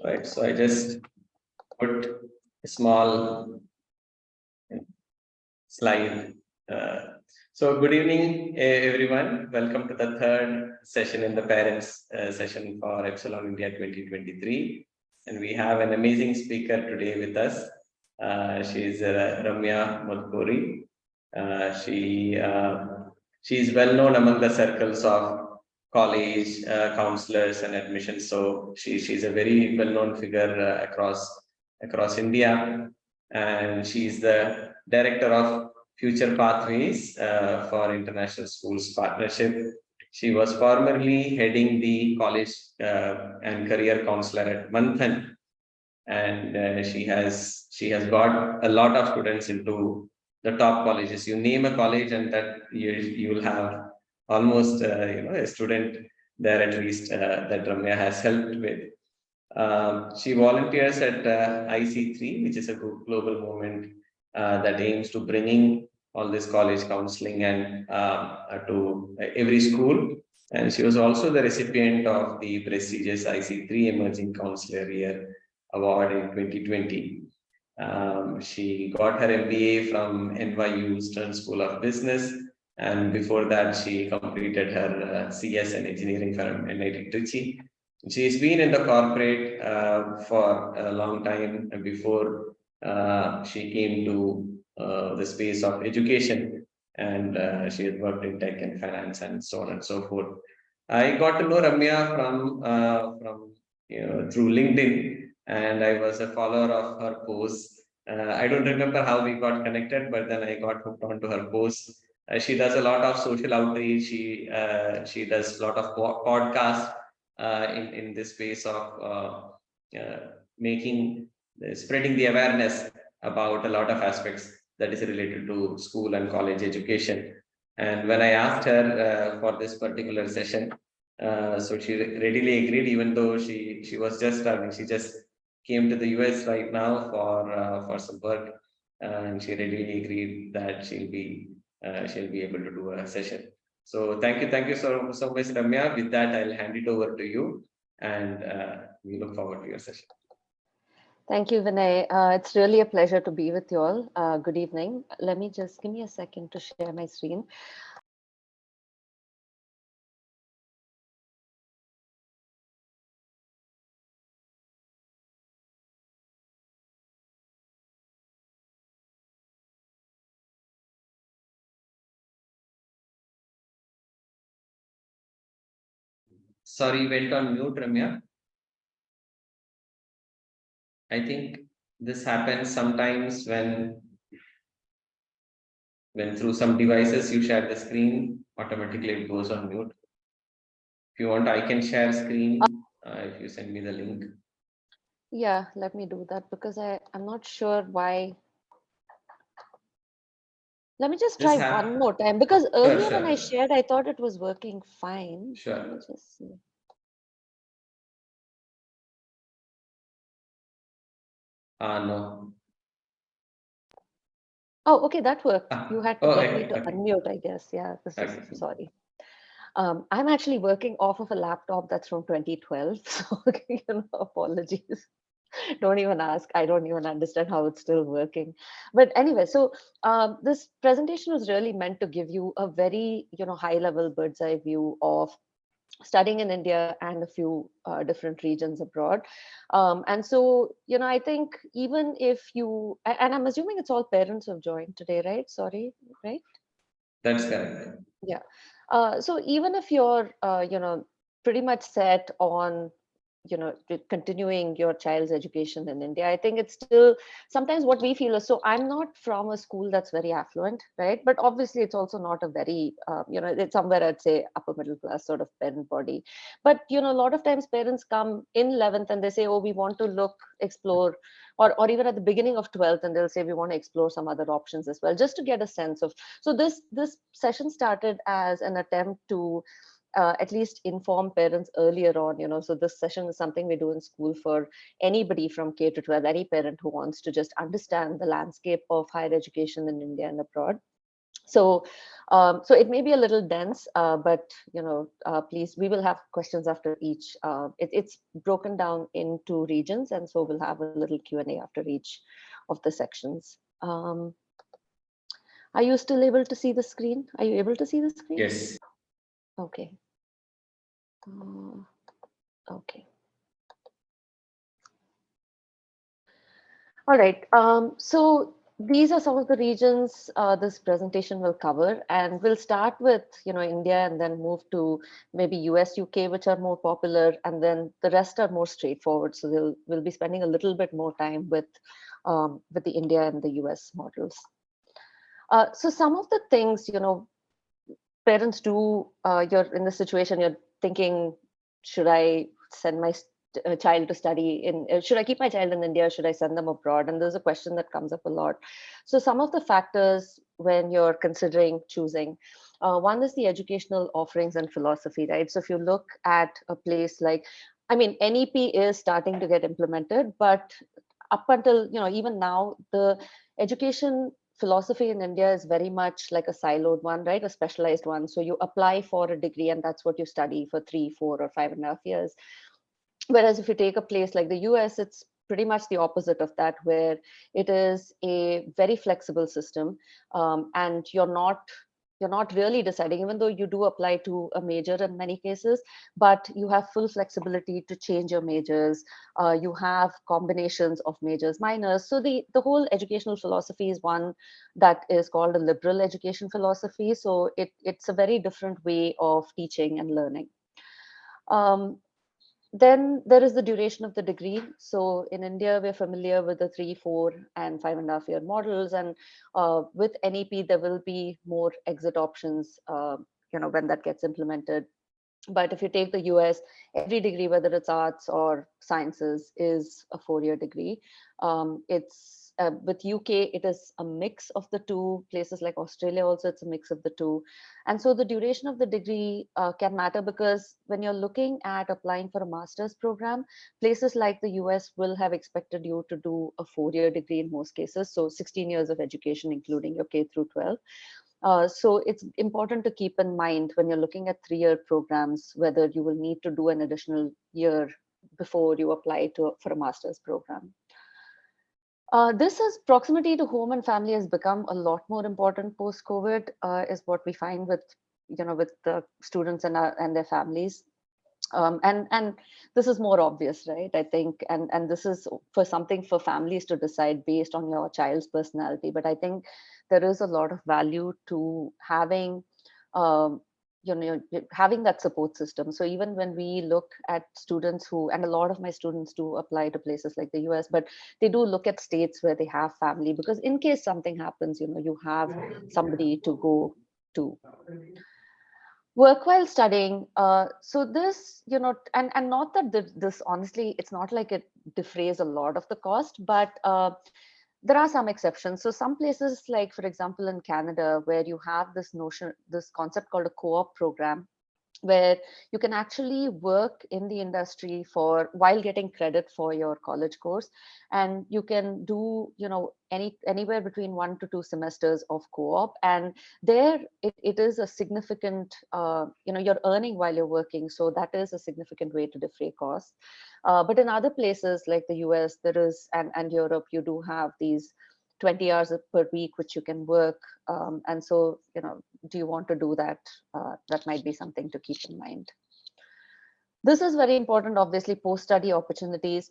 Right, so I just put a small slide. So good evening, everyone. Welcome to the third session in the parents session for Epsilon India 2023. And we have an amazing speaker today with us. She is Ramya Modukuri. She is well known among the circles of college counselors and admissions. So she's a very well known figure across India, and she's the director of Future Pathways for International Schools Partnership. She was formerly heading the college and career counselor at Manthan, and she has got a lot of students into the top colleges. You name a college, and that you will have almost a student there at least that Ramya has helped with. She volunteers at IC3, which is a global movement that aims to bringing all this college counseling and to every school. And she was also the recipient of the prestigious IC3 Emerging Counselor Year Award in 2020. She got her MBA from NYU Stern School of Business, and before that she completed her CS and engineering from NIT Trichy. She's been in the corporate for a long time before she came to the space of education, and she had worked in tech and finance and so on and so forth. I got to know Ramya from through LinkedIn, and I was a follower of her posts. I don't remember how we got connected, but then I got hooked onto her posts. She does a lot of social outreach. She does a lot of podcasts in this space of spreading the awareness about a lot of aspects that is related to school and college education. And when I asked her for this particular session, so she readily agreed, even though she was just traveling. She just came to the US right now for some work, and she readily agreed that she'll be able to do a session. So thank you so much, Ramya. With that, I'll hand it over to you, and we look forward to your session. Thank you, Vinay. It's really a pleasure to be with you all. Good evening. Let me just give me a second to share my screen. Sorry, went on mute, Ramya. I think this happens sometimes when through some devices you share the screen, automatically it goes on mute. If you want, I can share screen if you send me the link. Yeah, let me do that because I'm not sure why. Let me just try one more time because earlier when I shared, I thought it was working fine. Sure. Let me just see. No. Oh, okay, that worked. You had to get me to unmute, I guess. Yeah, sorry. I'm actually working off of a laptop that's from 2012, so apologies. Don't even ask. I don't even understand how it's still working. But anyway, so this presentation was really meant to give you a very high-level bird's eye view of studying in India and a few different regions abroad. And so, I think even if you, and I'm assuming it's all parents who have joined today, right? Sorry, right? That's correct. Yeah. So even if you're, pretty much set on continuing your child's education in India, I think it's still sometimes what we feel is, so I'm not from a school that's very affluent, right? But obviously it's also not a very it's somewhere I'd say upper middle class sort of parent body. But a lot of times parents come in 11th and they say, oh, we want to explore, or even at the beginning of 12th, and they'll say we want to explore some other options as well, just to get a sense of. So this session started as an attempt to at least inform parents earlier on, so this session is something we do in school for anybody from K to 12, any parent who wants to just understand the landscape of higher education in India and abroad. So, so it may be a little dense, but please, we will have questions after each. It's broken down into regions, and so we'll have a little Q&A after each of the sections. Are you still able to see the screen? Are you able to see the screen? Yes. Okay. Okay. All right. So these are some of the regions this presentation will cover, and we'll start with India, and then move to maybe US, UK, which are more popular, and then the rest are more straightforward. So we'll be spending a little bit more time with the India and the US models. So some of the things parents do. You're in the situation. You're thinking, should I send my child to study in, should I keep my child in India, should I send them abroad? And there's a question that comes up a lot. So some of the factors when you're considering choosing, one is the educational offerings and philosophy, right? So if you look at a place like, I mean, NEP is starting to get implemented, but up until even now, the education philosophy in India is very much like a siloed one, right? A specialized one. So you apply for a degree and that's what you study for 3, 4, or 5.5 years. Whereas if you take a place like the US, it's pretty much the opposite of that, where it is a very flexible system, and you're not really deciding, even though you do apply to a major in many cases, but you have full flexibility to change your majors. You have combinations of majors, minors. So the whole educational philosophy is one that is called a liberal education philosophy. So it's a very different way of teaching and learning. Then there is the duration of the degree. So in India, we're familiar with the 3, 4, and 5.5 year models. And with NEP, there will be more exit options, when that gets implemented. But if you take the US, every degree, whether it's arts or sciences, is a 4-year degree. It's with UK, it is a mix of the two. Places like Australia also, it's a mix of the two. And so the duration of the degree can matter, because when you're looking at applying for a master's program, places like the US will have expected you to do a 4-year degree in most cases. So 16 years of education, including your K through 12. So it's important to keep in mind when you're looking at 3-year programs, whether you will need to do an additional year before you apply for a master's program. This is proximity to home and family has become a lot more important post-COVID, is what we find with the students and their families. And this is more obvious, right? I think, and this is for something for families to decide based on your child's personality. But I think there is a lot of value to having, um, having that support system. So even when we look at students who, and a lot of my students do apply to places like the US, but they do look at states where they have family, because in case something happens, you have somebody to go to. Work while studying. So this, and not that this honestly, it's not like it defrays a lot of the cost, but there are some exceptions. So some places, like for example in Canada, where you have this concept called a co-op program, where you can actually work in the industry while getting credit for your college course, and you can do anywhere between 1 to 2 semesters of co-op, and there it is a significant, you're earning while you're working, so that is a significant way to defray costs. But in other places like the US, there is, and Europe, you do have these 20 hours per week which you can work, and so do you want to do that? That might be something to keep in mind. This is very important, obviously, post-study opportunities.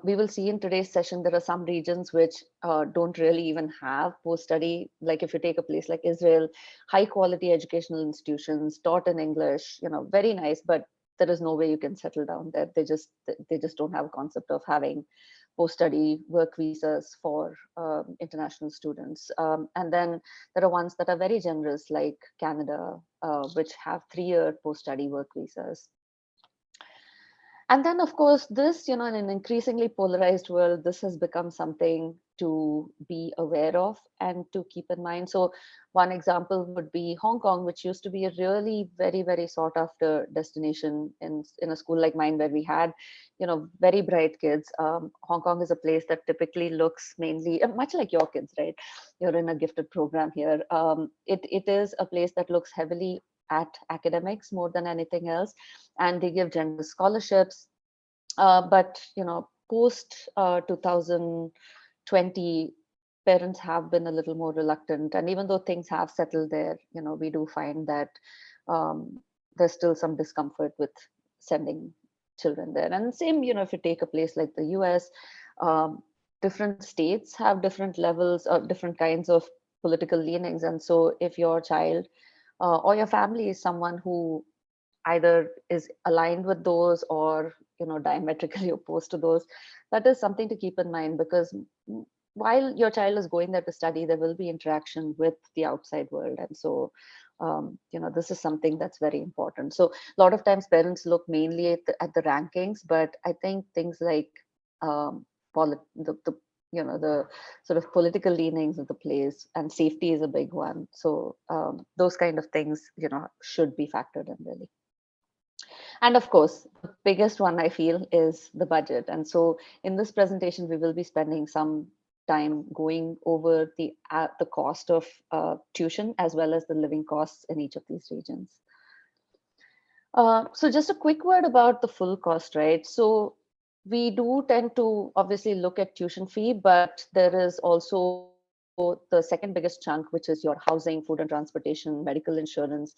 We will see in today's session, there are some regions which don't really even have post-study. Like if you take a place like Israel, high quality educational institutions taught in English, very nice, but there is no way you can settle down there. They just don't have a concept of having post-study work visas for international students. And then there are ones that are very generous, like Canada, which have 3-year post-study work visas. And then, of course, this, in an increasingly polarized world, this has become something to be aware of and to keep in mind. So one example would be Hong Kong, which used to be a really very, very sought after destination in a school like mine, where we had, very bright kids. Hong Kong is a place that typically looks mainly much like your kids, right? You're in a gifted program here. It is a place that looks heavily at academics more than anything else, and they give generous scholarships. But post 2020, parents have been a little more reluctant, and even though things have settled there, we do find that um, there's still some discomfort with sending children there. And same, if you take a place like the US, um, different states have different levels or different kinds of political leanings. And so if your child or your family is someone who either is aligned with those or diametrically opposed to those, that is something to keep in mind, because while your child is going there to study, there will be interaction with the outside world. And so this is something that's very important. So a lot of times parents look mainly at the rankings, but I think things like the the sort of political leanings of the place and safety is a big one. So those kind of things should be factored in, really. And of course, the biggest one I feel is the budget. And so in this presentation, we will be spending some time going over the cost of tuition as well as the living costs in each of these regions. So just a quick word about the full cost, right? So we do tend to obviously look at tuition fee, but there is also the second biggest chunk, which is your housing, food and transportation, medical insurance.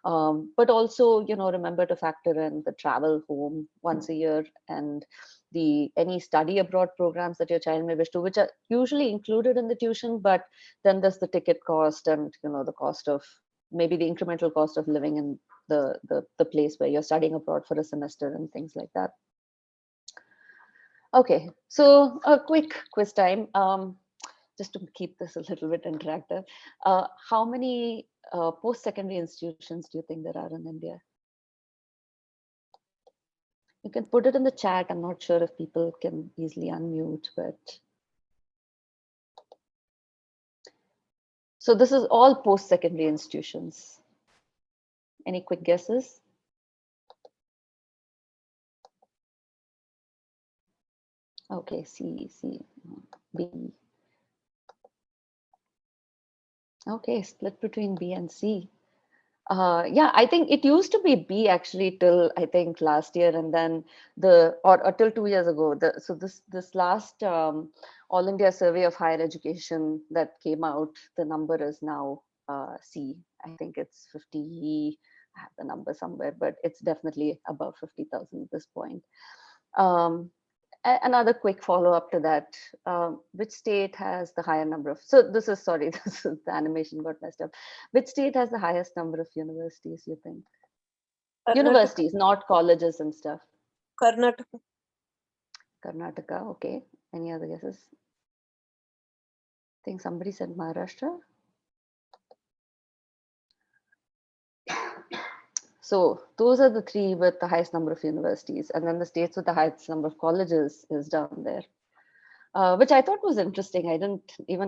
But also, remember to factor in the travel home once a year and any study abroad programs that your child may wish to, which are usually included in the tuition, but then there's the ticket cost and, the cost of maybe the incremental cost of living in the place where you're studying abroad for a semester and things like that. Okay, so a quick quiz time. Just to keep this a little bit interactive. How many post-secondary institutions do you think there are in India? You can put it in the chat. I'm not sure if people can easily unmute, but. So this is all post-secondary institutions. Any quick guesses? Okay, C, B. Okay, split between B and C. Yeah, I think it used to be B actually till I think last year, and then or till 2 years ago. So this last All India Survey of Higher Education that came out, the number is now C. I think it's 50. I have the number somewhere, but it's definitely above 50,000 at this point. Another quick follow-up to that, which state has the higher number of, so this is, sorry, this is, the animation got messed up. Which state has the highest number of universities, you think? Karnataka. Universities, not colleges and stuff. Karnataka. Karnataka, okay. Any other guesses? I think somebody said Maharashtra. So those are the three with the highest number of universities, and then the states with the highest number of colleges is down there, which I thought was interesting.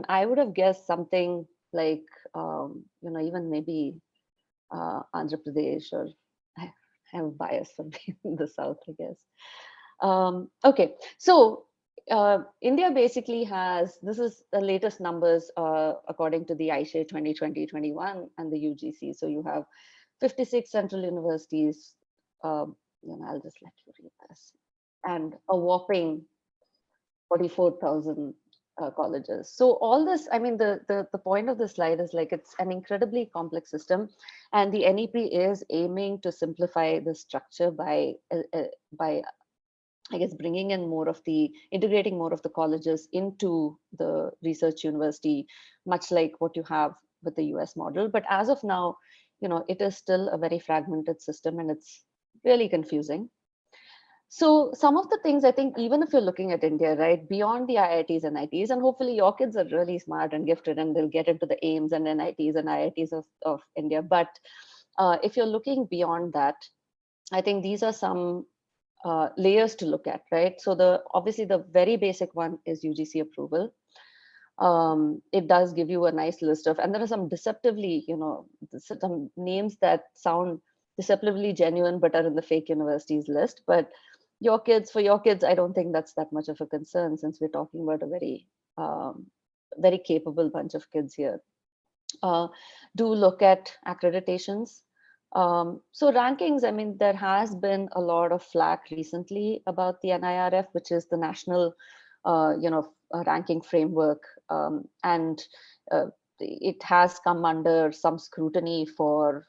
I would have guessed something like, even maybe Andhra Pradesh, or I have a bias for being in the South, I guess. Okay, so India basically has, this is the latest numbers according to the AISHE 2020-21 and the UGC. So you have 56 central universities, I'll just let you read this, and a whopping 44,000 colleges. So all this, I mean, the point of the slide is like, it's an incredibly complex system, and the NEP is aiming to simplify the structure by I guess bringing in integrating more of the colleges into the research university, much like what you have with the US model. But as of now, it is still a very fragmented system, and it's really confusing. So some of the things, I think, even if you're looking at India, right, beyond the IITs and IITs, and hopefully your kids are really smart and gifted and they'll get into the AIMS and NITs and IITs of India. But if you're looking beyond that, I think these are some layers to look at, right? So obviously the very basic one is UGC approval. it does give you a nice list of, and there are some deceptively, some names that sound deceptively genuine but are in the fake universities list. But for your kids, I don't think that's that much of a concern, since we're talking about a um, very capable bunch of kids here. uh, do look at accreditations. So rankings, I mean, there has been a lot of flack recently about the NIRF, which is the national, ranking framework, and it has come under some scrutiny for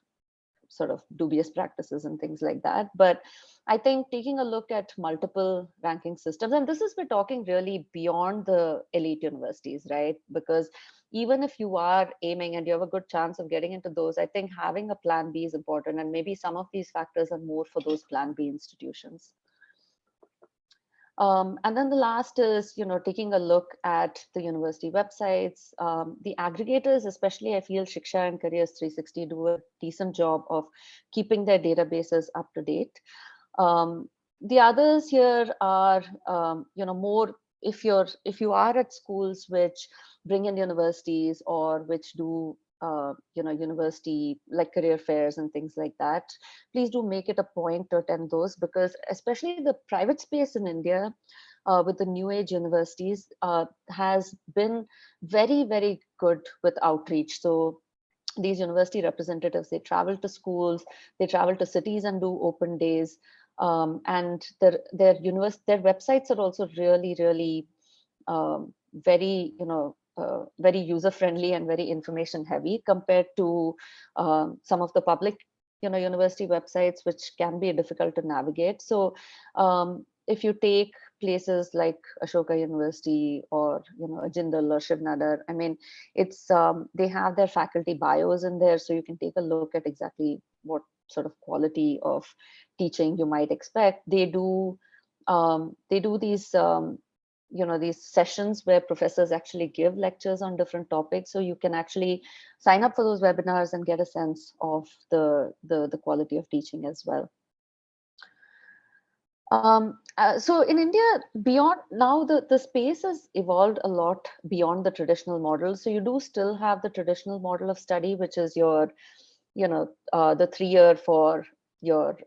sort of dubious practices and things like that. But I think taking a look at multiple ranking systems, and this is, we're talking really beyond the elite universities, right? Because even if you are aiming and you have a good chance of getting into those, I think having a plan B is important. And maybe some of these factors are more for those plan B institutions. And then the last is, taking a look at the university websites. The aggregators, especially I feel Shiksha and Careers 360 do a decent job of keeping their databases up to date. The others here are, more if you are at schools which bring in universities or which do university like career fairs and things like that, please do make it a point to attend those, because especially the private space in India, with the new age universities, has been very, very good with outreach. So these university representatives, they travel to schools, they travel to cities and do open days. And their websites are also really, really very, very user friendly and very information heavy compared to some of the public, university websites, which can be difficult to navigate. So if you take places like Ashoka University or Jindal or Shiv Nadar, I mean, it's they have their faculty bios in there, so you can take a look at exactly what sort of quality of teaching you might expect. They do these sessions where professors actually give lectures on different topics, so you can actually sign up for those webinars and get a sense of the quality of teaching as well. So in India, beyond now, the space has evolved a lot beyond the traditional model. So you do still have the traditional model of study, which is your, the 3 year for your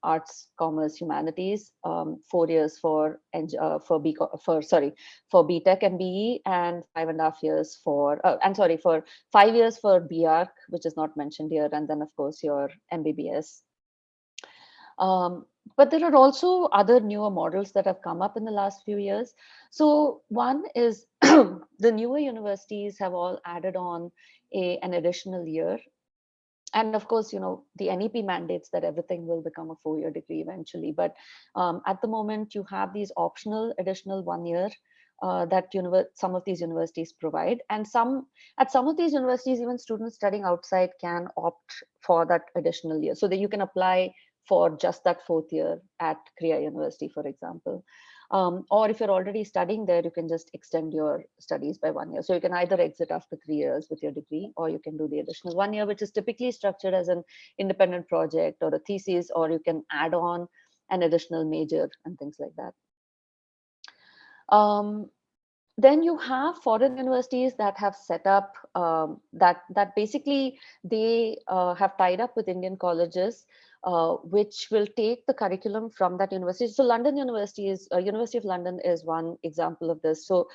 arts, commerce, humanities, 4 years for BTech and BE, and 5.5 years for 5 years for BArch, which is not mentioned here, and then of course your MBBS. But there are also other newer models that have come up in the last few years. So one is the newer universities have all added on an additional year. And of course, the NEP mandates that everything will become a 4-year degree eventually. But at the moment, you have these optional additional 1 year that some of these universities provide. And at some of these universities, even students studying outside can opt for that additional year, so that you can apply for just that 4th year at Kriya University, for example. Or if you're already studying there, you can just extend your studies by 1 year. So you can either exit after 3 years with your degree, or you can do the additional 1 year, which is typically structured as an independent project or a thesis, or you can add on an additional major and things like that. Then you have foreign universities that have set up that basically they have tied up with Indian colleges, which will take the curriculum from that university. So University of London is one example of this. So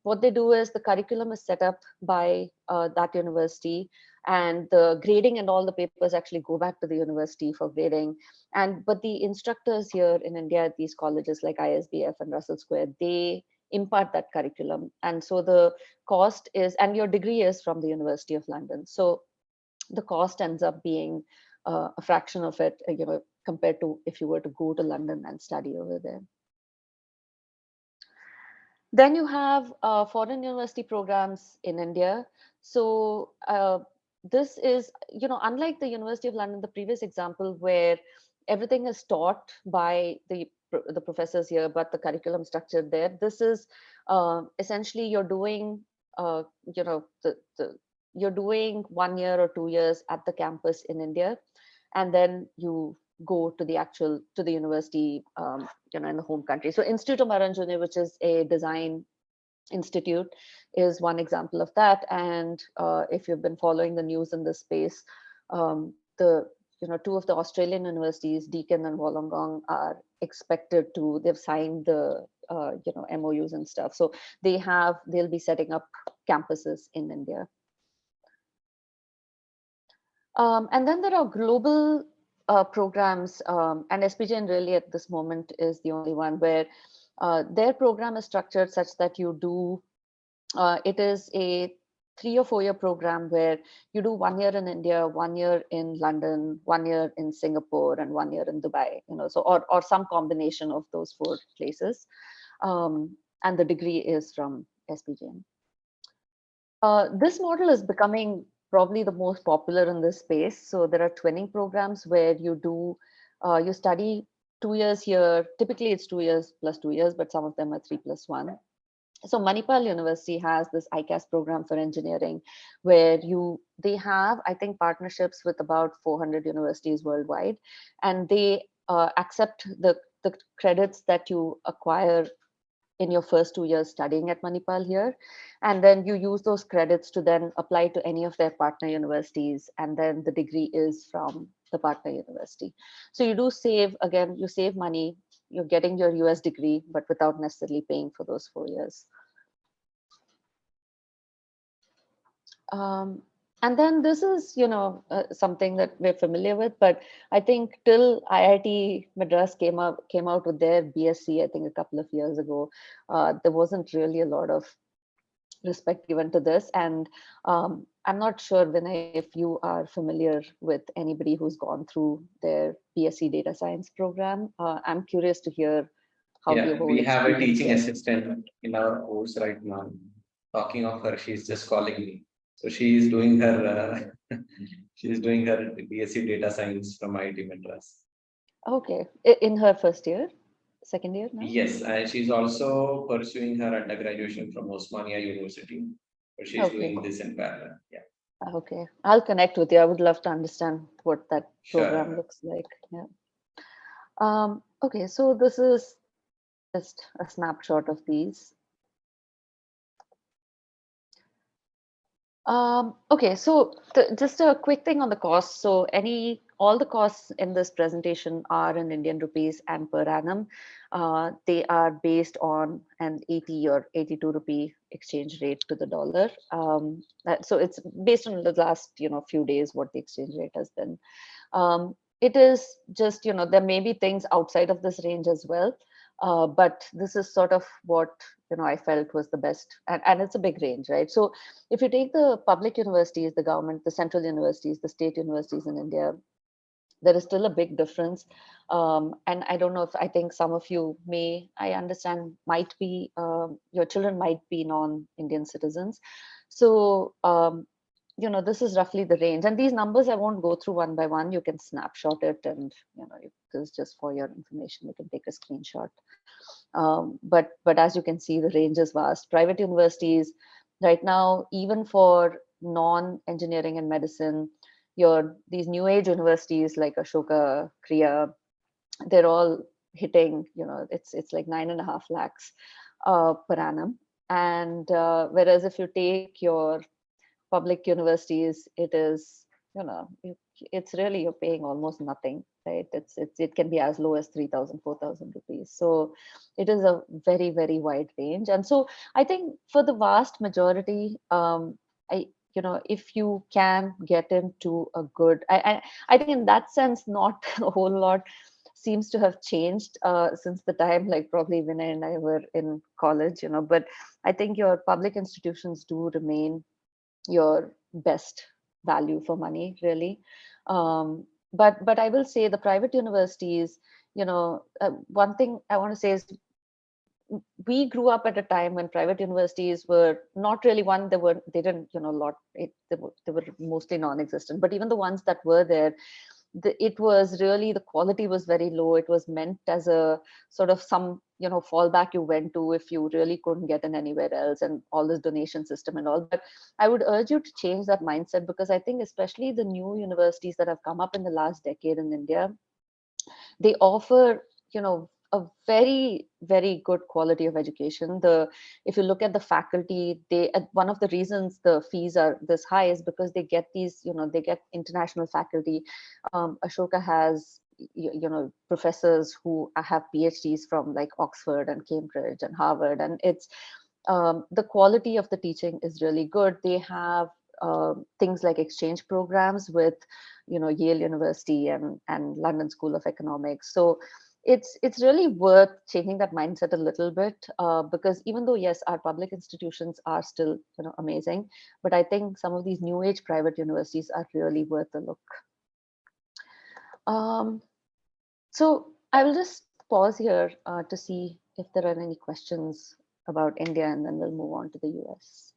what they do is the curriculum is set up by that university, and the grading and all the papers actually go back to the university for grading. But the instructors here in India at these colleges like ISBF and Russell Square, they impart that curriculum. And so the cost is, and your degree is from the University of London. So the cost ends up being a fraction of it, compared to if you were to go to London and study over there. Then you have foreign university programs in India. So this is, unlike the University of London, the previous example where everything is taught by the professors here, but the curriculum structured there. This is essentially you're doing, you're doing 1 year or 2 years at the campus in India, and then you go to the university, in the home country. So Institute of Maranjane, which is a design Institute is one example of that. And if you've been following the news in this space, the two of the Australian universities, Deakin and Wollongong, are expected to. They've signed the MOUs and stuff. So they'll be setting up campuses in India. And then there are global programs, and SPJN really at this moment is the only one where their program is structured such that you do, it is a 3 or 4 year program where you do 1 year in India, 1 year in London, 1 year in Singapore, and 1 year in Dubai, so, or some combination of those 4 places. And the degree is from SPJN. This model is becoming probably the most popular in this space. So there are twinning programs where you study 2 years here. Typically it's 2 years plus 2 years, but some of them are 3 plus 1. So Manipal University has this ICAS program for engineering where they have, I think, partnerships with about 400 universities worldwide, and they accept the credits that you acquire in your first 2 years studying at Manipal here. And then you use those credits to then apply to any of their partner universities. And then the degree is from the partner university. So you save money, you're getting your US degree, but without necessarily paying for those 4 years. And then this is, something that we're familiar with, but I think till IIT Madras came out with their BSc, I think a couple of years ago, there wasn't really a lot of respect given to this. And I'm not sure, Vinay, if you are familiar with anybody who's gone through their BSc data science program. I'm curious to hear how Yeah, we have a teaching is. assistant in our course right now. Talking of her, she's just calling me. So she is doing her BSc data science from IIT Madras. Okay, in her first year, second year now? Yes, and she's also pursuing her undergraduate from Osmania University. But she's doing this in parallel. Yeah. Okay, I'll connect with you. I would love to understand what that program Sure. looks like. Yeah. Okay, so this is just a snapshot of these. Okay, so just a quick thing on the costs. So all the costs in this presentation are in Indian rupees and per annum. They are based on an 80 or 82 rupee exchange rate to the dollar. So it's based on the last few days what the exchange rate has been. It is just there may be things outside of this range as well. But this is sort of what I felt was the best, and it's a big range, right? So if you take the public universities, the government, the central universities, the state universities in India, there is still a big difference. And I don't know if I think some of you I understand might be your children might be non-Indian citizens. So this is roughly the range, and these numbers I won't go through one by one. You can snapshot it, and this is just for your information. You can take a screenshot. But as you can see, the range is vast. Private universities right now, even for non-engineering and medicine, these new age universities like Ashoka, Kriya, they're all hitting, it's like 9.5 lakhs per annum. And whereas if you take your public universities, it is, it's really, you're paying almost nothing, right? It can be as low as 3,000, 4,000 rupees. So it is a very, very wide range. And so I think for the vast majority, if you can get into a good, I think in that sense, not a whole lot seems to have changed since the time, like probably Vinay and I were in college, but I think your public institutions do remain your best value for money, really. But I will say the private universities, one thing I want to say is we grew up at a time when private universities were not really they didn't they were mostly non-existent, but even the ones that were there, it was really, the quality was very low. It was meant as a sort of some fallback you went to if you really couldn't get in anywhere else, and all this donation system and all. But I would urge you to change that mindset, because I think especially the new universities that have come up in the last decade in India, they offer a very, very good quality of education. If you look at the faculty, one of the reasons the fees are this high is because they get these, they get international faculty. Ashoka has professors who have PhDs from like Oxford and Cambridge and Harvard, and it's the quality of the teaching is really good. They have things like exchange programs with Yale University and London School of Economics. So it's really worth changing that mindset a little bit, because even though, yes, our public institutions are still amazing, but I think some of these new age private universities are really worth a look. So I will just pause here to see if there are any questions about India, and then we'll move on to the US.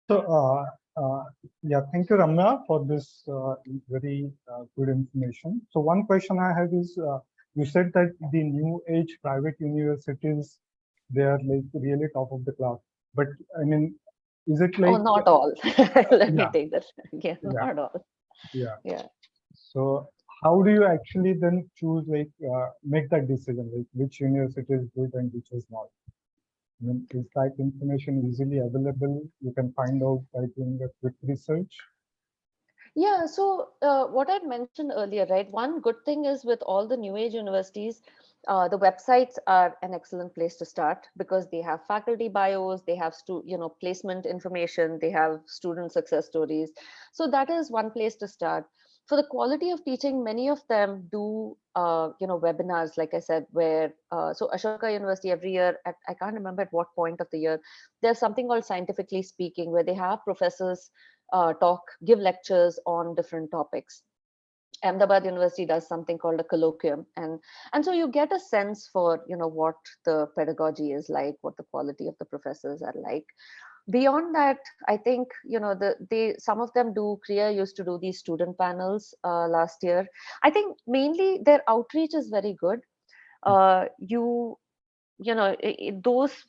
So, yeah, thank you, Ramya, for this very good information. So one question I have is, you said that the new age private universities, they are like really top of the class. But I mean, is it like— Oh, not all. Let me Yeah. take that. Yeah, Yeah. not all. Yeah. Yeah. So how do you actually then choose, like, make that decision, like which university is good and which is not? I mean, is that information easily available? You can find out by doing a quick research. Yeah, so what I'd mentioned earlier, right? One good thing is with all the new age universities, the websites are an excellent place to start because they have faculty bios, they have placement information, they have student success stories. So that is one place to start. For the quality of teaching, many of them do webinars, like I said, where so Ashoka University every year, I can't remember at what point of the year, there's something called Scientifically Speaking, where they have professors give lectures on different topics. Ahmedabad University does something called a colloquium, and so you get a sense for what the pedagogy is like, what the quality of the professors are like. Beyond that, I think some of them do. Kriya used to do these student panels last year. I think mainly their outreach is very good. Those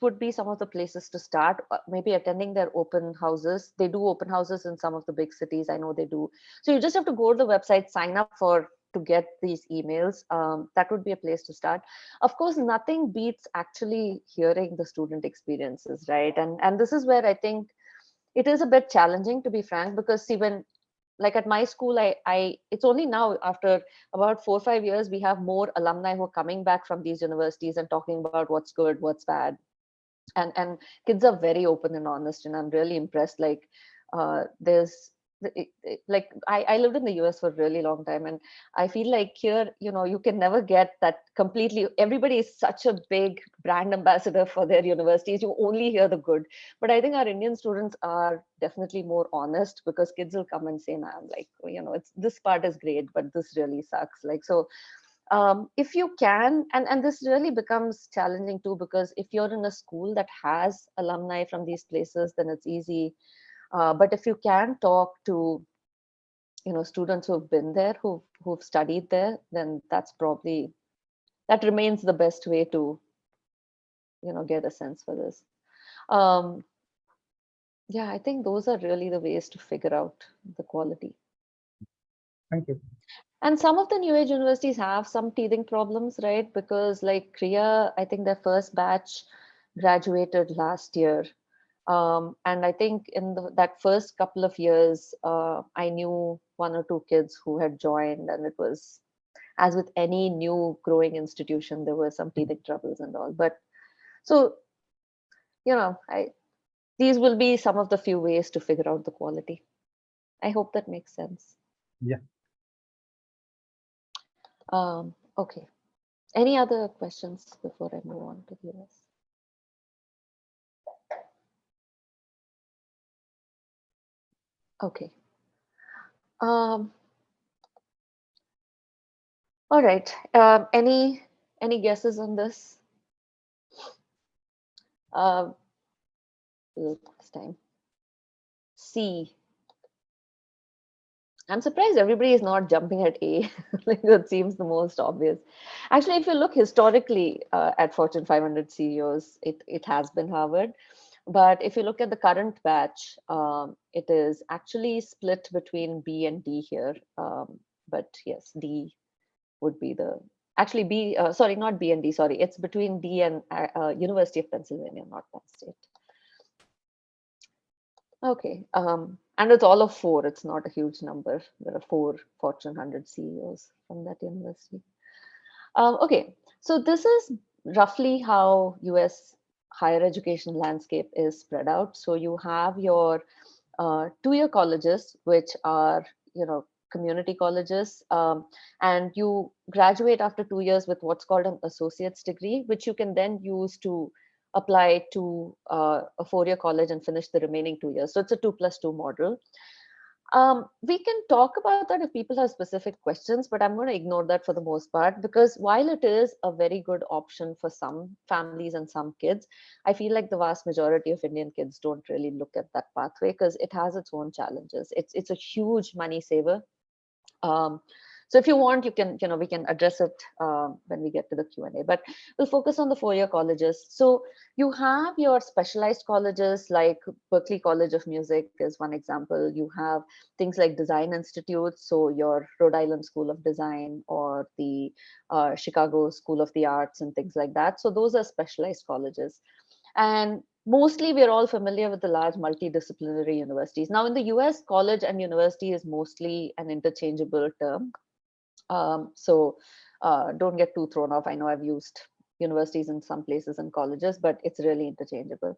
would be some of the places to start, maybe attending their open houses. They do open houses in some of the big cities, I know they do. So you just have to go to the website, sign up to get these emails. That would be a place to start. Of course, nothing beats actually hearing the student experiences, right? And this is where I think it is a bit challenging, to be frank, because see, when like at my school, I it's only now after about 4 or 5 years we have more alumni who are coming back from these universities and talking about what's good, what's bad, and kids are very open and honest, and I'm really impressed. Like there's like I lived in the US for a really long time, and I feel like here you can never get that completely. Everybody is such a big brand ambassador for their universities, you only hear the good. But I think our Indian students are definitely more honest, because kids will come and say, nah, I'm like, it's this part is great, but this really sucks. Like, so if you can, and this really becomes challenging too, because if you're in a school that has alumni from these places, then it's easy. But if you can talk to students who've been there, who've studied there, then that remains the best way to get a sense for this. Yeah, I think those are really the ways to figure out the quality. Thank you. And some of the new age universities have some teething problems, right? Because like Kriya, I think their first batch graduated last year. And I think in that first couple of years, I knew one or two kids who had joined, and it was, as with any new growing institution, there were some teething troubles and all. But so, these will be some of the few ways to figure out the quality. I hope that makes sense. Yeah. Okay. Any other questions before I move on to the US? Okay. All right. Any guesses on this? This time. C. I'm surprised everybody is not jumping at A. Like, that seems the most obvious. Actually, if you look historically at Fortune 500 CEOs, it has been Harvard. But if you look at the current batch, it is actually split between B and D here. But yes, D would be the actually B. Sorry, not B and D. Sorry, it's between D and University of Pennsylvania, not Penn State. Okay, and it's all of 4. It's not a huge number. There are 4 Fortune 100 CEOs from that university. Okay, so this is roughly how US higher education landscape is spread out. So you have your 2-year colleges, which are, community colleges, and you graduate after 2 years with what's called an associate's degree, which you can then use to apply to a 4-year college and finish the remaining 2 years. So it's a 2+2 model. We can talk about that if people have specific questions, but I'm going to ignore that for the most part, because while it is a very good option for some families and some kids, I feel like the vast majority of Indian kids don't really look at that pathway because it has its own challenges. It's a huge money saver. So if you want, you can, we can address it when we get to the Q&A, but we'll focus on the 4-year colleges. So you have your specialized colleges like Berklee College of Music is one example. You have things like design institutes. So your Rhode Island School of Design or the Chicago School of the Arts and things like that. So those are specialized colleges. And mostly we're all familiar with the large multidisciplinary universities. Now in the US, college and university is mostly an interchangeable term. So don't get too thrown off. I know I've used universities in some places and colleges, but it's really interchangeable.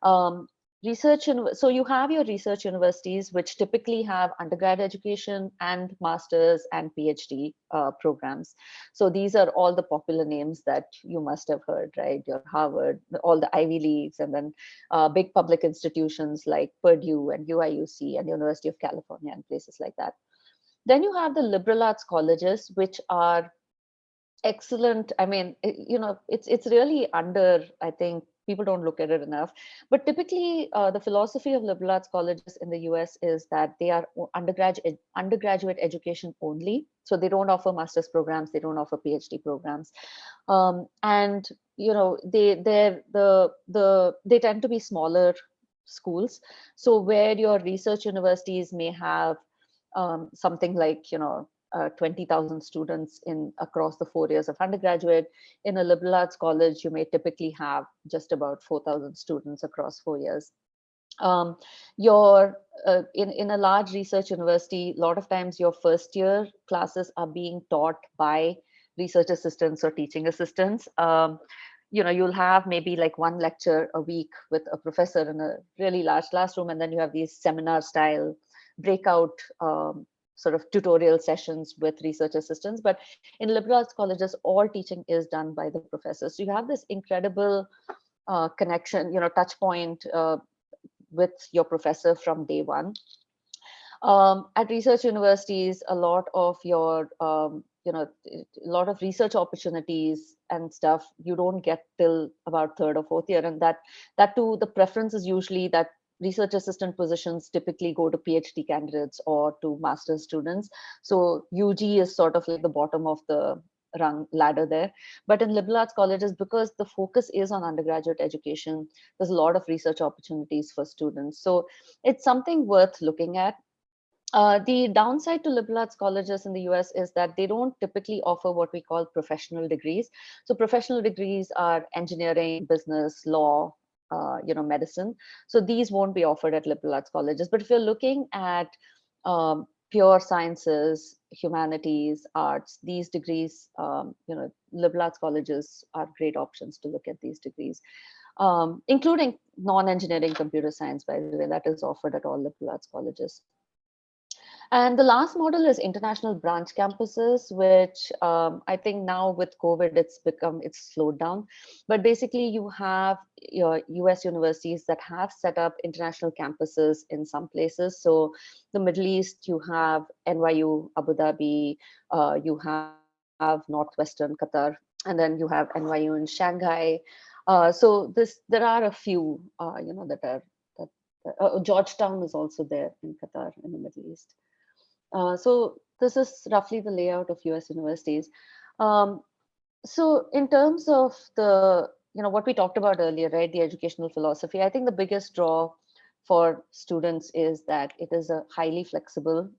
So you have your research universities, which typically have undergrad education and master's and PhD programs. So these are all the popular names that you must have heard, right? Your Harvard, all the Ivy Leagues, and then big public institutions like Purdue and UIUC and University of California and places like that. Then you have the liberal arts colleges, which are excellent. I mean, it's really under, I think people don't look at it enough, but typically the philosophy of liberal arts colleges in the US is that they are undergraduate education only. So they don't offer master's programs, they don't offer PhD programs. And they tend to be smaller schools. So where your research universities may have something like 20,000 students across the 4 years of undergraduate. In a liberal arts college, you may typically have just about 4,000 students across 4 years. In a large research university, a lot of times your first year classes are being taught by research assistants or teaching assistants. You'll have maybe like one lecture a week with a professor in a really large classroom, and then you have these seminar style breakout sort of tutorial sessions with research assistants. But in liberal arts colleges, all teaching is done by the professors. So you have this incredible connection, touch point with your professor from day one. At research universities, a lot of your, a lot of research opportunities and stuff you don't get till about 3rd or 4th year, and that too, the preference is usually that research assistant positions typically go to PhD candidates or to master's students. So UG is sort of like the bottom of the ladder there. But in liberal arts colleges, because the focus is on undergraduate education, there's a lot of research opportunities for students. So it's something worth looking at. The downside to liberal arts colleges in the US is that they don't typically offer what we call professional degrees. So professional degrees are engineering, business, law, medicine. So these won't be offered at liberal arts colleges. But if you're looking at pure sciences, humanities, arts, these degrees, liberal arts colleges are great options to look at these degrees, including non-engineering computer science, by the way, that is offered at all liberal arts colleges. And the last model is international branch campuses, which I think now with COVID, it's slowed down. But basically you have your US universities that have set up international campuses in some places. So the Middle East, you have NYU, Abu Dhabi, you have Northwestern Qatar, and then you have NYU in Shanghai. So there are a few, that are, Georgetown is also there in Qatar in the Middle East. So this is roughly the layout of US universities. So in terms of the what we talked about earlier, right? The educational philosophy. I think the biggest draw for students is that it is a highly flexible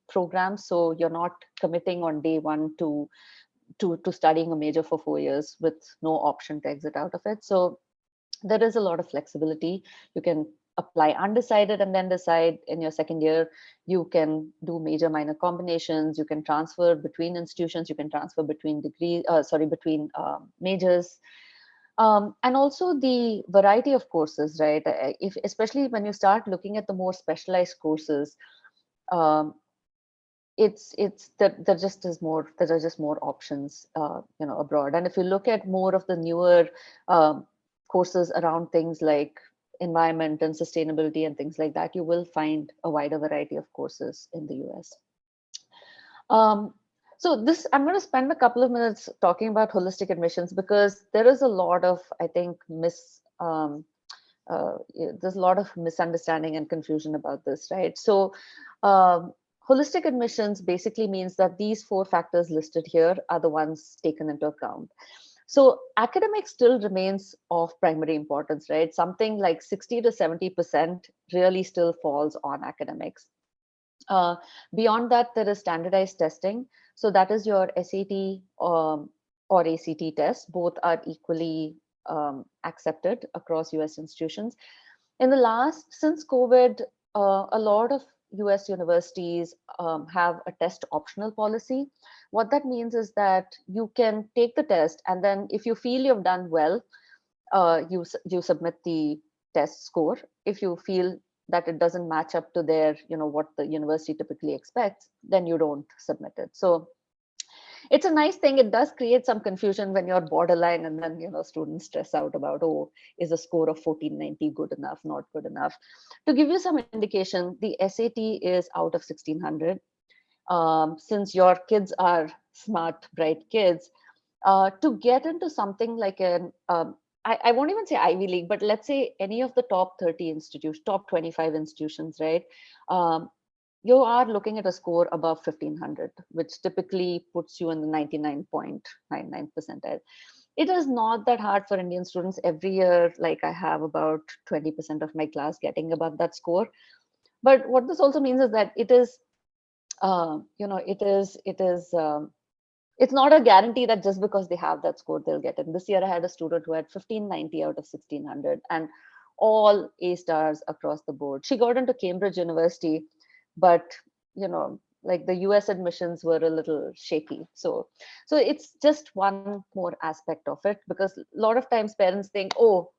program. So you're not committing on day one to studying a major for 4 years with no option to exit out of it. So there is a lot of flexibility. You can apply undecided and then decide in your second year. You can do major minor combinations. You can transfer between institutions. You can transfer between between majors. And also the variety of courses, right? If especially when you start looking at the more specialized courses, um, it's that there are just more options abroad. And if you look at more of the newer um, courses around things like environment and sustainability and things like that, you will find a wider variety of courses in the US. So this, I'm going to spend a couple of minutes talking about holistic admissions, because there is a lot of, I think, there's a lot of misunderstanding and confusion about this, right? So holistic admissions basically means that these 4 factors listed here are the ones taken into account. So academics still remains of primary importance, right? Something like 60 to 70% really still falls on academics. Beyond that, there is standardized testing. So that is your SAT or ACT test. Both are equally accepted across US institutions. Since COVID, a lot of US universities have a test optional policy. What that means is that you can take the test, and then if you feel you've done well, you submit the test score. If you feel that it doesn't match up to their, what the university typically expects, then you don't submit it. So it's a nice thing. It does create some confusion when you're borderline, and then students stress out about, oh, is a score of 1490 good enough, not good enough? To give you some indication, the SAT is out of 1600. Since your kids are smart, bright kids, to get into something like I won't even say Ivy League, but let's say any of the top 30 institutions, top 25 institutions, right? You are looking at a score above 1500, which typically puts you in the 99.99 percentile. It is not that hard for Indian students. Every year, like, I have about 20% of my class getting above that score. But what this also means is that it is, it's not a guarantee that just because they have that score, they'll get it. This year, I had a student who had 1590 out of 1600 and all A stars across the board. She got into Cambridge University, but like the US admissions were a little shaky. So it's just one more aspect of it, because a lot of times parents think, oh,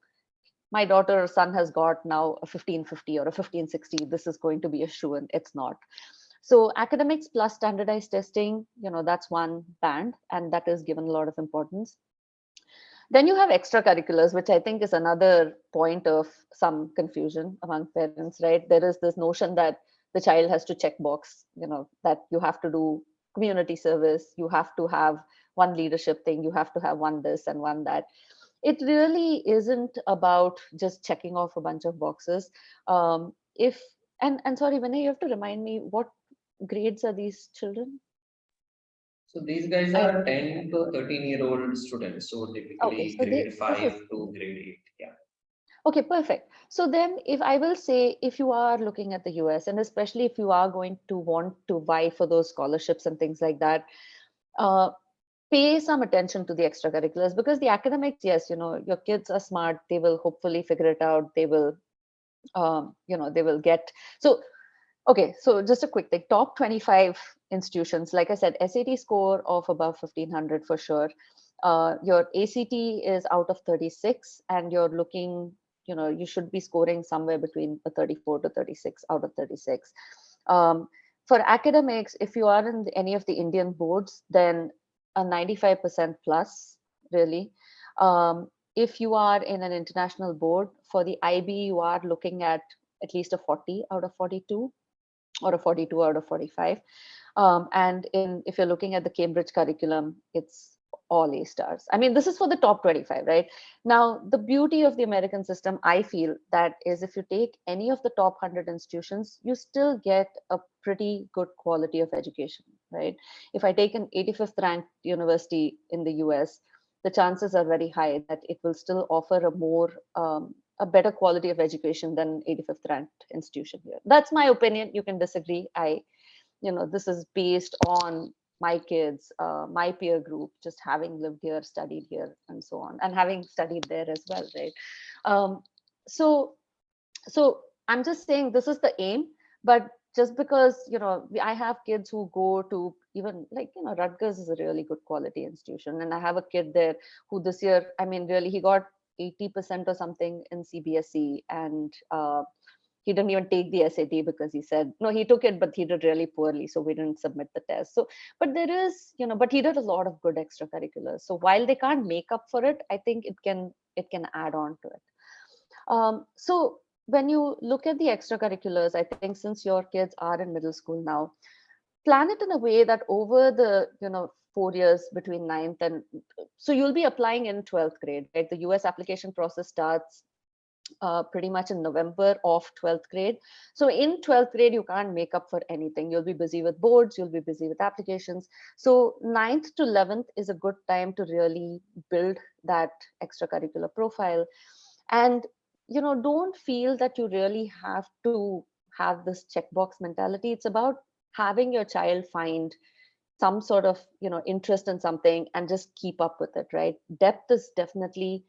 my daughter or son has got now a 1550 or a 1560, this is going to be a shoo-in. It's not. So academics plus standardized testing, that's one band, and that is given a lot of importance. Then you have extracurriculars, which I think is another point of some confusion among parents, right? There is this notion that the child has to check box, that you have to do community service, you have to have one leadership thing, you have to have one this and one that. It really isn't about just checking off a bunch of boxes. If and sorry, Vinay, you have to remind me, what grades are these children? So these guys are 10 to 13-year-old students. So Okay, typically so grade this 5 is to grade 8. Yeah. okay, perfect. So then, if I will say, if you are looking at the US, and especially if you are going to want to vie for those scholarships and things like that, uh, pay some attention to the extracurriculars, because the academics, yes, your kids are smart, they will hopefully figure it out, they will they will get. So okay, so just a quick thing. Top 25 institutions, like I said, SAT score of above 1500 for sure. Your ACT is out of 36, and you're looking, you should be scoring somewhere between a 34 to 36 out of 36. Um, for academics, if you are in any of the Indian boards, then a 95% plus, really. If you are in an international board, for the IB, you are looking at least a 40 out of 42 or a 42 out of 45. And if you're looking at the Cambridge curriculum, it's all A stars. I mean, this is for the top 25, right? Now, the beauty of the American system, I feel, that is, if you take any of the top 100 institutions, you still get a pretty good quality of education, right? If I take an 85th ranked university in the US, the chances are very high that it will still offer a better quality of education than 85th ranked institution here. That's my opinion. You can disagree. This is based on my kids, my peer group, just having lived here, studied here, and so on, and having studied there as well, right? Um, so, so I'm just saying this is the aim, but just because I have kids who go to even like Rutgers is a really good quality institution, and I have a kid there who this year, I mean, really, he got 80% or something in CBSE, and he didn't even take the SAT because he said no, he took it, but he did really poorly, so we didn't submit the test. So, but there is, but he did a lot of good extracurriculars. So while they can't make up for it, I think it can add on to it. So when you look at the extracurriculars, I think since your kids are in middle school now, plan it in a way that over the 4 years between ninth and, so you'll be applying in 12th grade, right? The US application process starts pretty much in November of 12th grade. So in 12th grade, you can't make up for anything. You'll be busy with boards, you'll be busy with applications. So ninth to 11th is a good time to really build that extracurricular profile. And don't feel that you really have to have this checkbox mentality. It's about having your child find some sort of interest in something and just keep up with it, right? Depth is definitely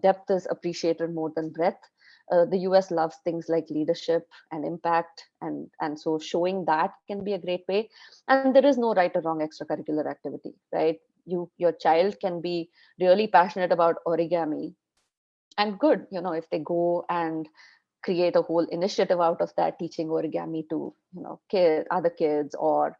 depth is appreciated more than breadth. The US loves things like leadership and impact, and so showing that can be a great way. And there is no right or wrong extracurricular activity, right? Your child can be really passionate about origami, and good, if they go and create a whole initiative out of that, teaching origami to other kids, or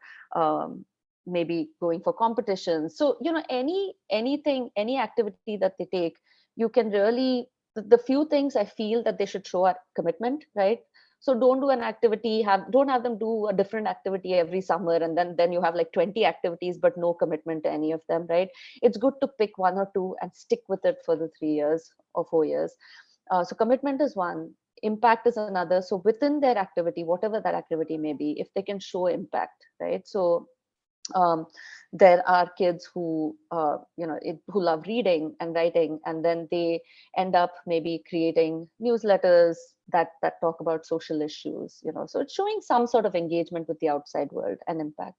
maybe going for competitions. So any activity that they take, you can really, the few things I feel that they should show are commitment, right? So don't do an activity, don't have them do a different activity every summer, and then you have like 20 activities but no commitment to any of them, right? It's good to pick one or two and stick with it for the 3 years or 4 years. So commitment is one, impact is another. So within their activity, whatever that activity may be, if they can show impact, right? So there are kids who who love reading and writing, and then they end up maybe creating newsletters that talk about social issues, so it's showing some sort of engagement with the outside world and impact.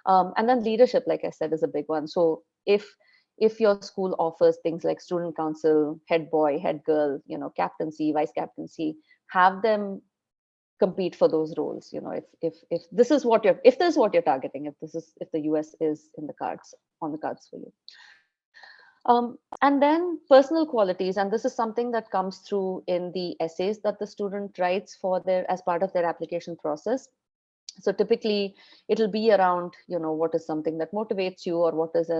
And then leadership, like I said, is a big one. So if your school offers things like student council, head boy, head girl, captaincy, vice captaincy, have them compete for those roles. If this is what you're targeting, if the US is on the cards for you. And then personal qualities, and this is something that comes through in the essays that the student writes as part of their application process. So typically it'll be around, what is something that motivates you, or what is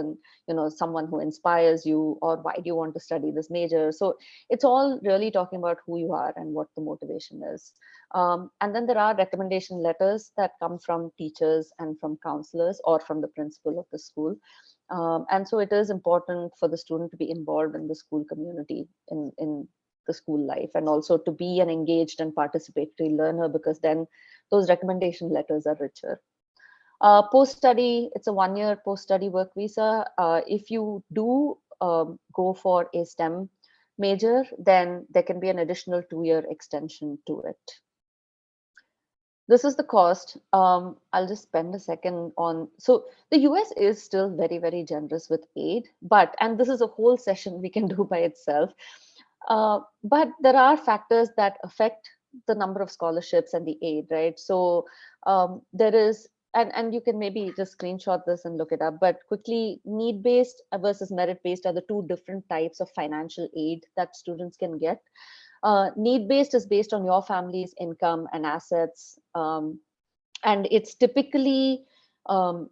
someone who inspires you, or why do you want to study this major? So it's all really talking about who you are and what the motivation is. And then there are recommendation letters that come from teachers and from counselors or from the principal of the school. And so it is important for the student to be involved in the school community, in the school life, and also to be an engaged and participatory learner, because then those recommendation letters are richer. Post-study, it's a 1-year post-study work visa. If you do go for a STEM major, then there can be an additional 2-year extension to it. This is the cost. I'll just spend a second on, so the US is still very, very generous with aid, and this is a whole session we can do by itself. But there are factors that affect the number of scholarships and the aid, right? So there is, and you can maybe just screenshot this and look it up, but quickly, need-based versus merit-based are the two different types of financial aid that students can get. Need-based is based on your family's income and assets, and it's typically, I'll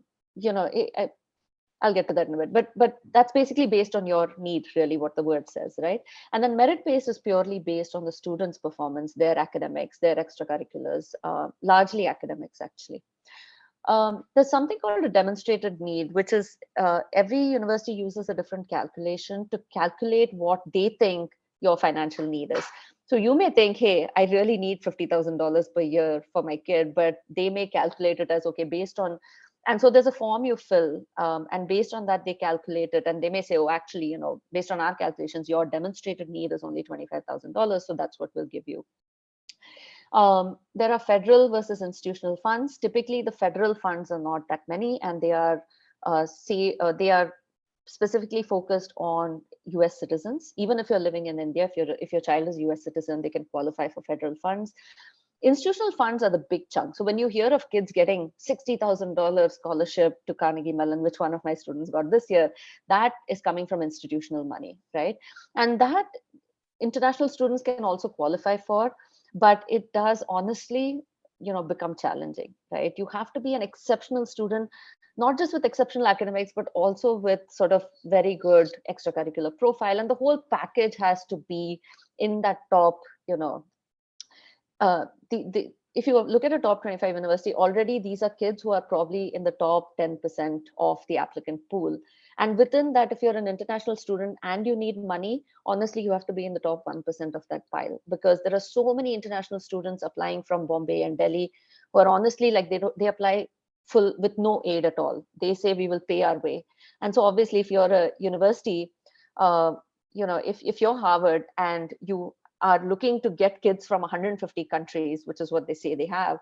get to that in a bit, but that's basically based on your need, really, what the word says, right? And then merit-based is purely based on the student's performance, their academics, their extracurriculars, largely academics, actually. There's something called a demonstrated need, which is every university uses a different calculation to calculate what they think your financial need is. So you may think, hey, I really need $50,000 per year for my kid, but they may calculate it as, okay, based on And so there's a form you fill, and based on that, they calculate it. And they may say, oh, actually, based on our calculations, your demonstrated need is only $25,000. So that's what we'll give you. There are federal versus institutional funds. Typically, the federal funds are not that many, and they are specifically focused on US citizens. Even if you're living in India, if your child is a US citizen, they can qualify for federal funds. Institutional funds are the big chunk. So when you hear of kids getting $60,000 scholarship to Carnegie Mellon, which one of my students got this year, that is coming from institutional money, right? And that international students can also qualify for, but it does honestly, become challenging, right? You have to be an exceptional student, not just with exceptional academics, but also with sort of very good extracurricular profile. And the whole package has to be in that top, if you look at a top 25 university, already these are kids who are probably in the top 10% of the applicant pool. And within that, if you're an international student and you need money, honestly, you have to be in the top 1% of that pile, because there are so many international students applying from Bombay and Delhi who are honestly like, they apply full with no aid at all. They say we will pay our way. And so obviously, if you're a university, if you're Harvard and you are looking to get kids from 150 countries, which is what they say they have,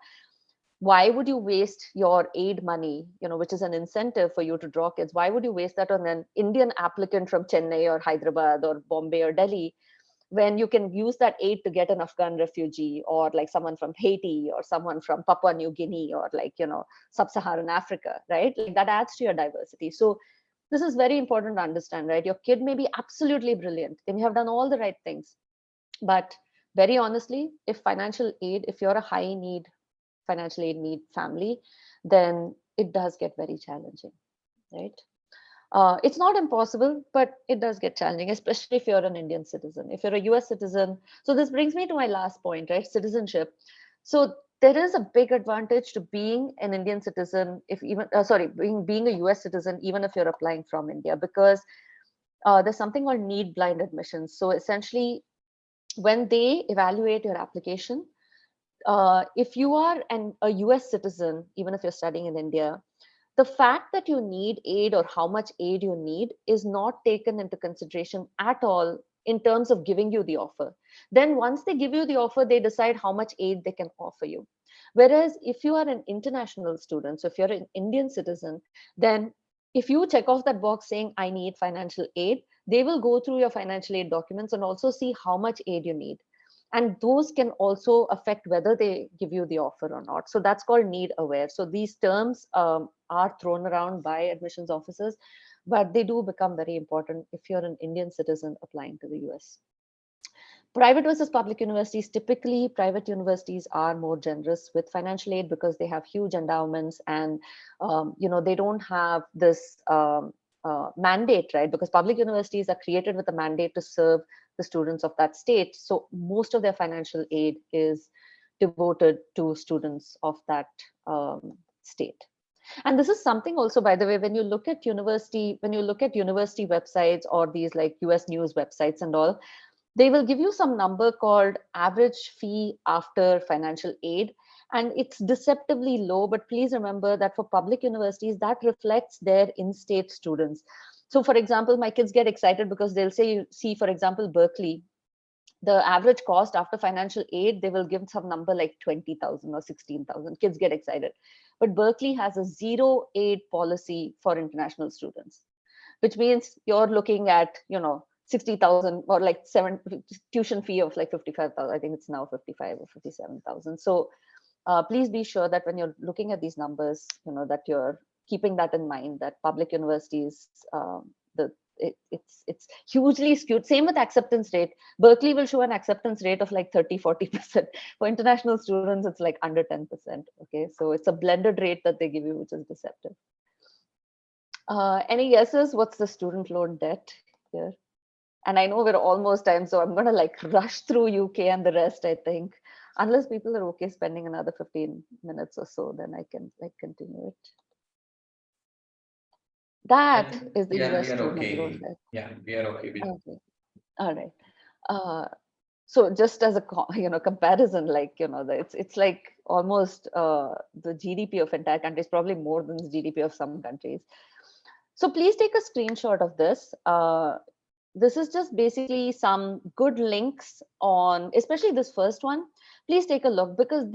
why would you waste your aid money, which is an incentive for you to draw kids? Why would you waste that on an Indian applicant from Chennai or Hyderabad or Bombay or Delhi, when you can use that aid to get an Afghan refugee, or like someone from Haiti, or someone from Papua New Guinea, or like, sub-Saharan Africa, right? Like that adds to your diversity. So this is very important to understand, right? Your kid may be absolutely brilliant. They may have done all the right things. But very honestly, if you're a high need, financial aid need family, then it does get very challenging, right? It's not impossible, but it does get challenging, especially if you're an Indian citizen. If you're a US citizen, so this brings me to my last point, right? Citizenship. So there is a big advantage to being an Indian citizen, being a US citizen, even if you're applying from India, because there's something called need blind admissions. So essentially, when they evaluate your application, if you are a US citizen, even if you're studying in India, the fact that you need aid or how much aid you need is not taken into consideration at all in terms of giving you the offer. Then once they give you the offer, they decide how much aid they can offer you. Whereas if you are an international student, so if you're an Indian citizen, then if you check off that box saying, I need financial aid, they will go through your financial aid documents and also see how much aid you need. And those can also affect whether they give you the offer or not. So that's called need aware. So these terms are thrown around by admissions officers, but they do become very important if you're an Indian citizen applying to the US. Private versus public universities, typically private universities are more generous with financial aid because they have huge endowments, and they don't have this mandate, right? Because public universities are created with a mandate to serve the students of that state. So most of their financial aid is devoted to students of that state. And this is something also, by the way, when you look at university websites or these like US news websites and all, they will give you some number called average fee after financial aid. And it's deceptively low, but please remember that for public universities, that reflects their in-state students. So for example, my kids get excited because they'll say, see, for example, Berkeley, the average cost after financial aid, they will give some number like 20,000 or 16,000. Kids get excited. But Berkeley has a zero aid policy for international students, which means you're looking at, 60,000 or like tuition fee of like 55,000. I think it's now 55 or 57,000. So please be sure that when you're looking at these numbers, that you're keeping that in mind, that public universities, it's hugely skewed. Same with acceptance rate. Berkeley will show an acceptance rate of like 30-40%. For international students, it's like under 10%. Okay, so it's a blended rate that they give you, which is deceptive. Any guesses? What's the student loan debt here? And I know we're almost time, so I'm gonna like rush through UK and the rest, I think. Unless people are okay spending another 15 minutes or so, then I can like continue it. That is the US we are student okay. loan debt. Yeah, we are okay with Okay, all right. So just as a comparison, like it's like almost the GDP of entire countries, probably more than the GDP of some countries. So please take a screenshot of this. This is just basically some good links on, especially this first one. Please take a look, because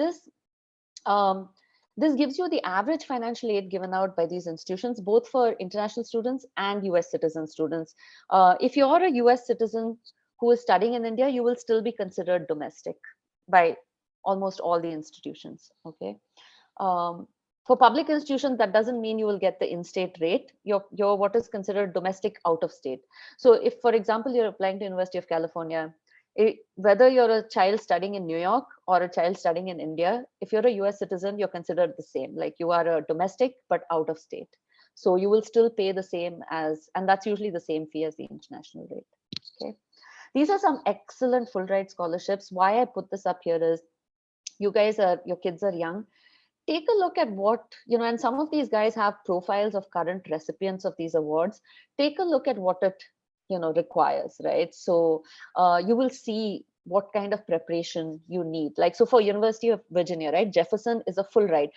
um, this gives you the average financial aid given out by these institutions, both for international students and US citizen students. If you're a US citizen who is studying in India, you will still be considered domestic by almost all the institutions. Okay. Um, for public institutions, that doesn't mean you will get the in-state rate. You're what is considered domestic out of state. So if, for example, you're applying to University of California, whether you're a child studying in New York or a child studying in India, if you're a US citizen, you're considered the same. Like you are a domestic, but out of state. So you will still pay the same as, and that's usually the same fee as the international rate. Okay. These are some excellent full ride scholarships. Why I put this up here is your kids are young. Take a look at what, and some of these guys have profiles of current recipients of these awards. Take a look at what it, requires, right? So you will see what kind of preparation you need. Like, so for University of Virginia, right, Jefferson is a full ride.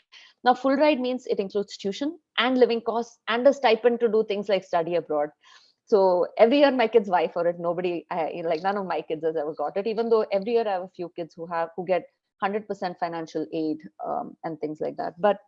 Now, full ride means it includes tuition and living costs and a stipend to do things like study abroad. So every year my kids vie for it. None of my kids has ever got it, even though every year I have a few kids who get 100% financial aid and things like that. But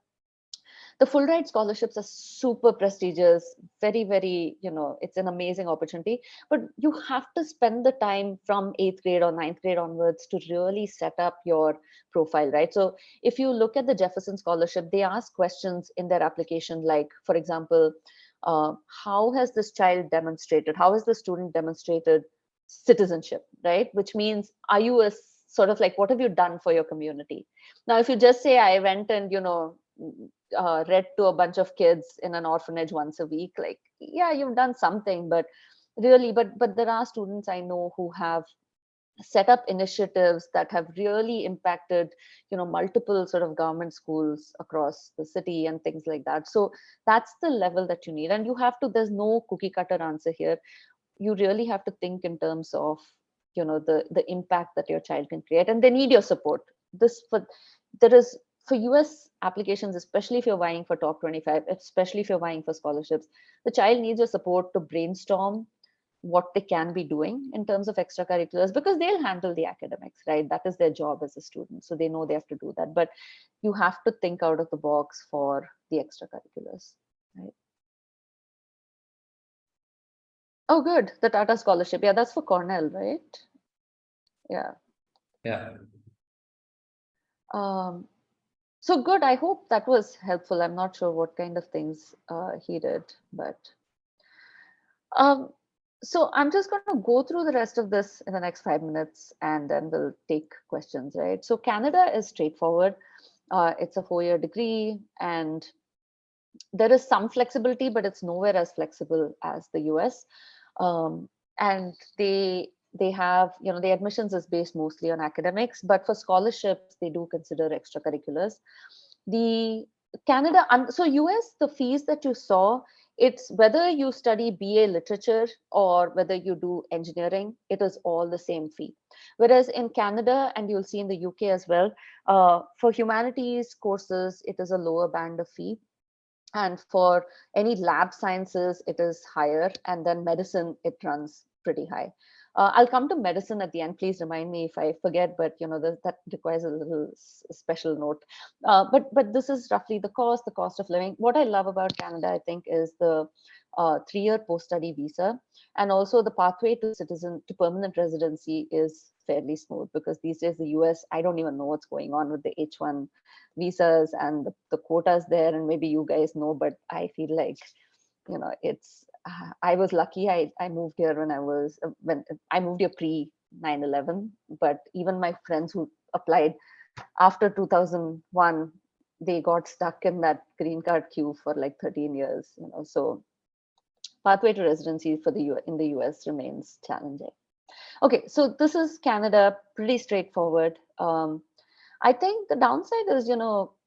the full ride scholarships are super prestigious, very, very, it's an amazing opportunity. But you have to spend the time from 8th grade or 9th grade onwards to really set up your profile, right? So if you look at the Jefferson Scholarship, they ask questions in their application, like, for example, how has this child demonstrated, how has the student demonstrated citizenship, right? Which means, are you a sort of like, what have you done for your community? Now, if you just say, I went and, read to a bunch of kids in an orphanage once a week, like, yeah, you've done something, but really, but there are students I know who have set up initiatives that have really impacted, multiple sort of government schools across the city and things like that. So that's the level that you need. And you have to, there's no cookie cutter answer here. You really have to think in terms of, the impact that your child can create, and they need your support. For US applications, especially if you're vying for top 25, especially if you're vying for scholarships, the child needs your support to brainstorm what they can be doing in terms of extracurriculars, because they'll handle the academics, right? That is their job as a student. So they know they have to do that. But you have to think out of the box for the extracurriculars, right? Oh, good. The Tata Scholarship. Yeah, that's for Cornell, right? Yeah. Yeah. So good. I hope that was helpful. I'm not sure what kind of things he did, but so I'm just going to go through the rest of this in the next 5 minutes, and then we'll take questions, right? So Canada is straightforward. It's a 4-year degree, and there is some flexibility, but it's nowhere as flexible as the US. And they have, the admissions is based mostly on academics, but for scholarships, they do consider extracurriculars. The Canada, so US, the fees that you saw, it's whether you study BA literature or whether you do engineering, it is all the same fee. Whereas in Canada, and you'll see in the UK as well, for humanities courses, it is a lower band of fee. And for any lab sciences, it is higher. And then medicine, it runs pretty high. I'll come to medicine at the end. Please remind me if I forget, but that requires a little special note. But this is roughly the cost of living. What I love about Canada, I think, is the 3-year post-study visa, and also the pathway to permanent residency is fairly smooth, because these days the US, I don't even know what's going on with the H1 visas and the quotas there, and maybe you guys know, but I feel like, it's I was lucky. I moved here when I moved here pre 9/11, but even my friends who applied after 2001, they got stuck in that green card queue for like 13 years. So pathway to residency for in the US remains challenging. Okay, so this is Canada, pretty straightforward. I think the downside is,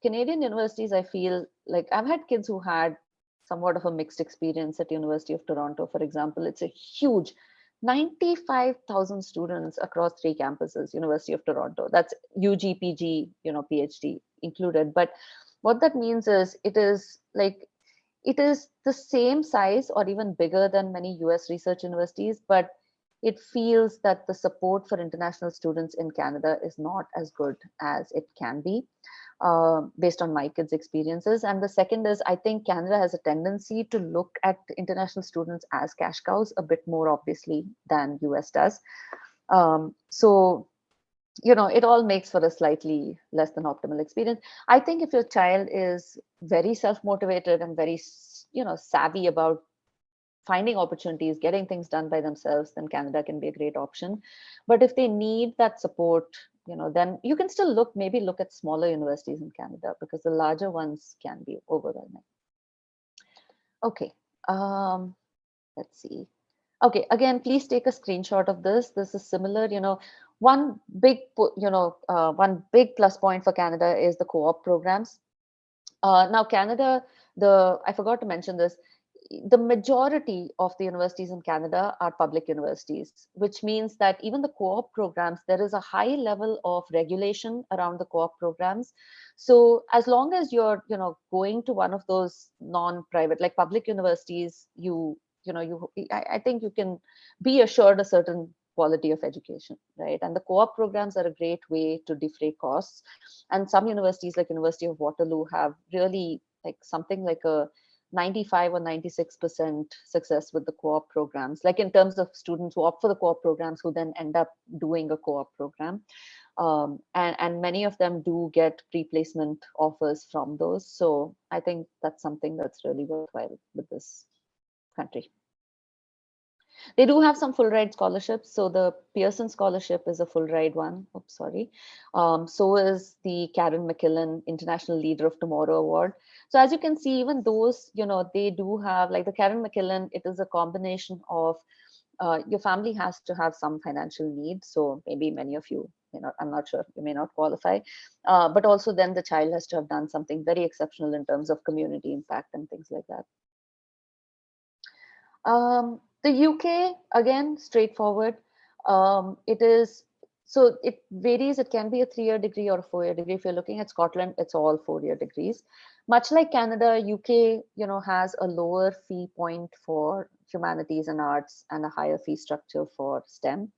Canadian universities, I feel like I've had kids who had somewhat of a mixed experience at University of Toronto, for example. It's a huge 95,000 students across 3 campuses, University of Toronto. That's UG, PG, PhD included. But what that means is it is the same size or even bigger than many US research universities, but it feels that the support for international students in Canada is not as good as it can be, based on my kids' experiences. And the second is, I think Canada has a tendency to look at international students as cash cows a bit more obviously than US does. So it all makes for a slightly less than optimal experience. I think if your child is very self-motivated and very savvy about finding opportunities, getting things done by themselves, then Canada can be a great option. But if they need that support, then you can still maybe look at smaller universities in Canada, because the larger ones can be overwhelming. Okay, let's see. Okay, again, please take a screenshot of this. This is similar, one big, one big plus point for Canada is the co-op programs. Now, Canada, I forgot to mention this, the majority of the universities in Canada are public universities, which means that even the co-op programs, there is a high level of regulation around the co-op programs. So as long as you're, going to one of those non-private, like public universities, I think you can be assured a certain quality of education, right? And the co-op programs are a great way to defray costs. And some universities like University of Waterloo have really something like a 95 or 96% success with the co-op programs, like in terms of students who opt for the co-op programs who then end up doing a co-op program. And many of them do get pre-placement offers from those. So I think that's something that's really worthwhile with this country. They do have some full ride scholarships. So the Pearson Scholarship is a full ride one. Oops, sorry. So is the Karen McKillen International Leader of Tomorrow Award. So as you can see, even those, they do have, like the Karen McKillen, it is a combination of your family has to have some financial need. So maybe many of you, I'm not sure, you may not qualify. But also then the child has to have done something very exceptional in terms of community impact and things like that. The UK, again, straightforward. It is, so it varies. It can be a 3-year degree or a 4-year degree. If you're looking at Scotland, it's all 4-year degrees. Much like Canada, UK, has a lower fee point for humanities and arts and a higher fee structure for STEM.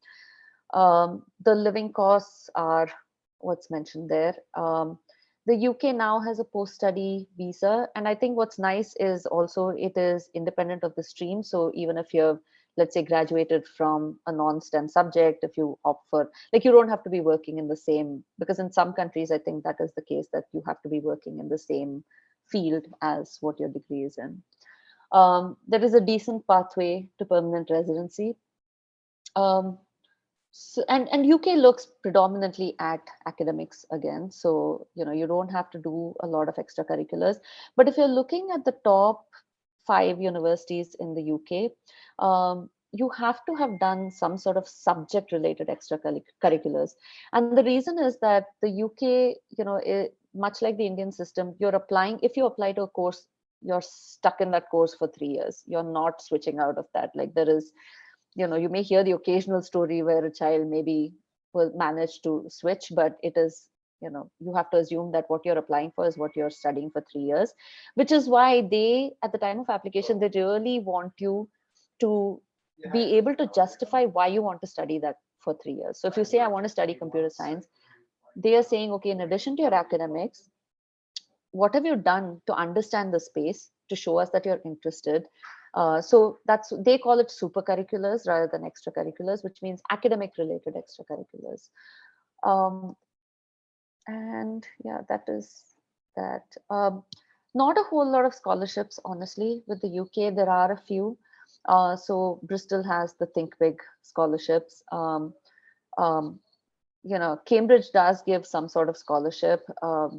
The living costs are what's mentioned there. The UK now has a post-study visa. And I think what's nice is also it is independent of the stream. So even if you've, let's say, graduated from a non-STEM subject, if you opt for, you don't have to be working in the same, because in some countries, I think that is the case, that you have to be working in the same field as what your degree is in. There is a decent pathway to permanent residency. So, and UK looks predominantly at academics again. So, you don't have to do a lot of extracurriculars. But if you're looking at the top 5 universities in the UK, you have to have done some sort of subject related extracurriculars. And the reason is that the UK, much like the Indian system, you're applying, if you apply to a course, you're stuck in that course for 3 years. You're not switching out of that. Like there is, you may hear the occasional story where a child maybe will manage to switch, but it is, you have to assume that what you're applying for is what you're studying for 3 years, which is why they, at the time of application, they really want you to be able to justify why you want to study that for 3 years. So if you say, I want to study computer science, they are saying, okay, in addition to your academics, what have you done to understand the space to show us that you're interested? So they call it super curriculars rather than extracurriculars, which means academic related extracurriculars. And yeah, that is that. Not a whole lot of scholarships, honestly, with the UK. There are a few. So Bristol has the Think Big scholarships. Cambridge does give some sort of scholarship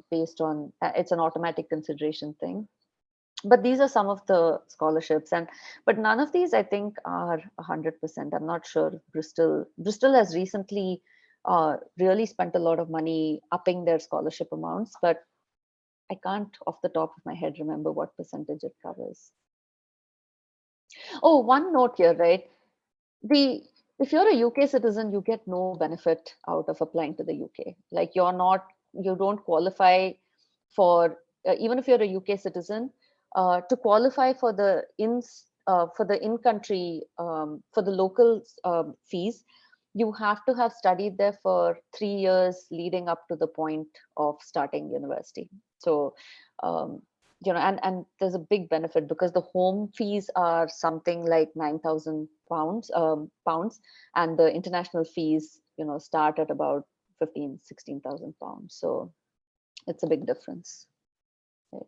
based on, it's an automatic consideration thing. But these are some of the scholarships, but none of these I think are 100%. I'm not sure. Bristol has recently really spent a lot of money upping their scholarship amounts, but I can't off the top of my head remember what percentage it covers. Oh, one note here, right? if you're a UK citizen, you get no benefit out of applying to the UK. Like you don't qualify for, even if you're a UK citizen, to qualify for the in-country, for the local fees, you have to have studied there for 3 years leading up to the point of starting university. So, and there's a big benefit because the home fees are something like 9,000 pounds, and the international fees, start at about 16,000 pounds. So it's a big difference. Right.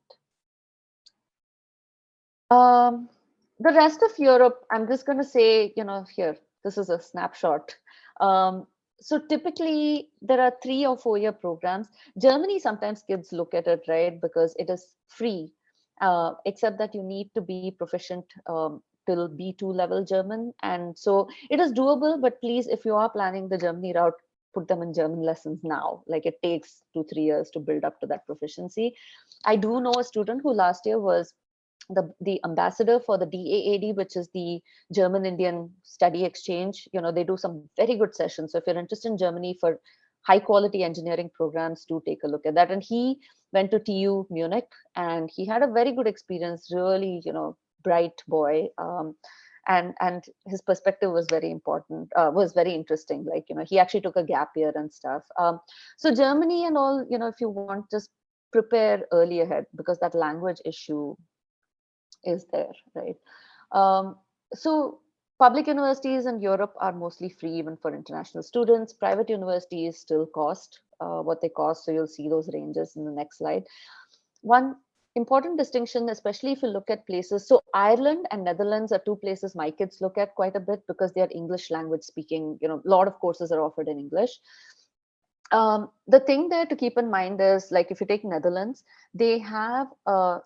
The rest of Europe, I'm just going to say, here, this is a snapshot. So typically there are 3 or 4 year programs. Germany, sometimes kids look at it, right, because it is free, except that you need to be proficient till B2 level German. And so it is doable, but please, if you are planning the Germany route, put them in German lessons now. Like it takes 2-3 years to build up to that proficiency. I do know a student who last year was the ambassador for the DAAD, which is the German Indian Study Exchange. They do some very good sessions. So if you're interested in Germany for high quality engineering programs, do take a look at that. And he went to TU Munich and he had a very good experience, really, bright boy. And his perspective was very important, was very interesting. Like, he actually took a gap year and stuff. So Germany and all, if you want, just prepare early ahead, because that language issue is there, right? So public universities in Europe are mostly free even for international students. Private universities still cost what they cost. So you'll see those ranges in the next slide. One important distinction, especially if you look at places, so Ireland and Netherlands are 2 places my kids look at quite a bit because they are English language speaking, a lot of courses are offered in English. The thing there to keep in mind is, like, if you take Netherlands, they have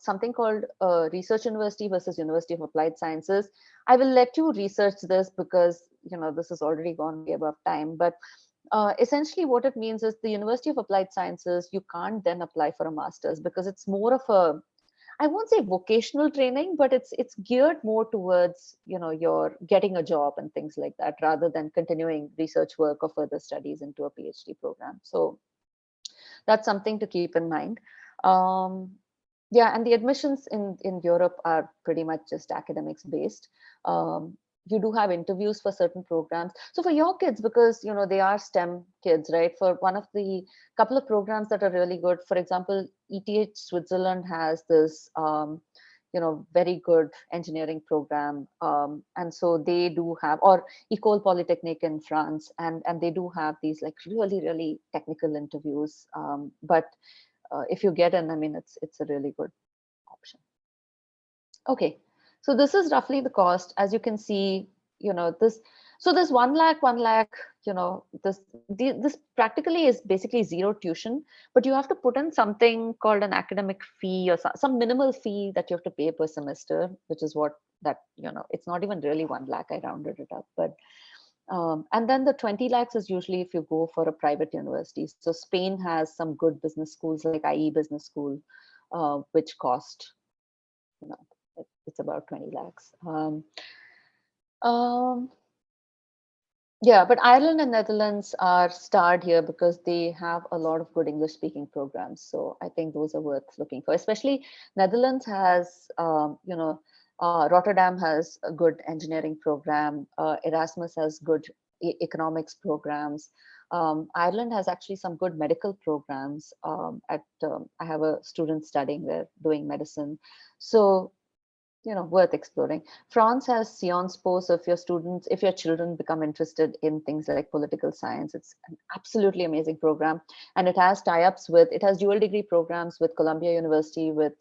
something called Research University versus University of Applied Sciences. I will let you research this because, this has already gone way above time. But essentially what it means is the University of Applied Sciences, you can't then apply for a master's because it's more of a, I won't say vocational training, but it's geared more towards, you're getting a job and things like that, rather than continuing research work or further studies into a PhD program. So that's something to keep in mind. Yeah, and the admissions in Europe are pretty much just academics based. You do have interviews for certain programs. So for your kids, because they are STEM kids, right? For one of the couple of programs that are really good, for example, ETH Switzerland has this very good engineering program, and so they do have, or École Polytechnique in France, and they do have these like really technical interviews. But if you get in, I mean, it's a really good option. Okay. So this is roughly the cost. As you can see, this, so this 1 lakh, this practically is basically zero tuition, but you have to put in something called an academic fee or some minimal fee that you have to pay per semester, which is what that, it's not even really 1 lakh, I rounded it up, but and then the 20 lakhs is usually if you go for a private university. So Spain has some good business schools like IE Business School, which cost, it's about 20 lakhs. Yeah, but Ireland and Netherlands are starred here because they have a lot of good English speaking programs. So I think those are worth looking for. Especially Netherlands has, Rotterdam has a good engineering program. Erasmus has good economics programs. Ireland has actually some good medical programs. I have a student studying there doing medicine. So worth exploring. France has Sciences Po, so if your children become interested in things like political science, it's an absolutely amazing program. And it has tie-ups it has dual degree programs with Columbia University, with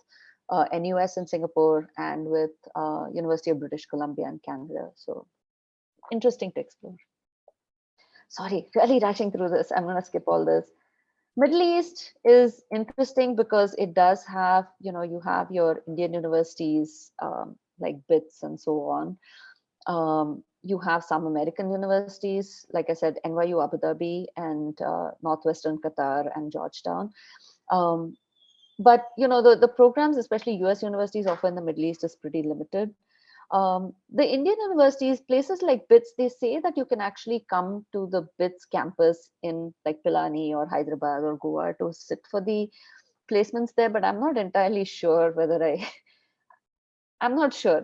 NUS in Singapore, and with University of British Columbia in Canada. So interesting to explore. Sorry, really rushing through this. I'm going to skip all this. Middle East is interesting because it does have, you have your Indian universities like BITS and so on. You have some American universities, like I said, NYU Abu Dhabi and Northwestern Qatar and Georgetown. But, the programs, especially US universities offer in the Middle East, is pretty limited. The Indian universities, places like BITS, they say that you can actually come to the BITS campus in like Pilani or Hyderabad or Goa to sit for the placements there, but I'm not entirely sure whether I'm not sure,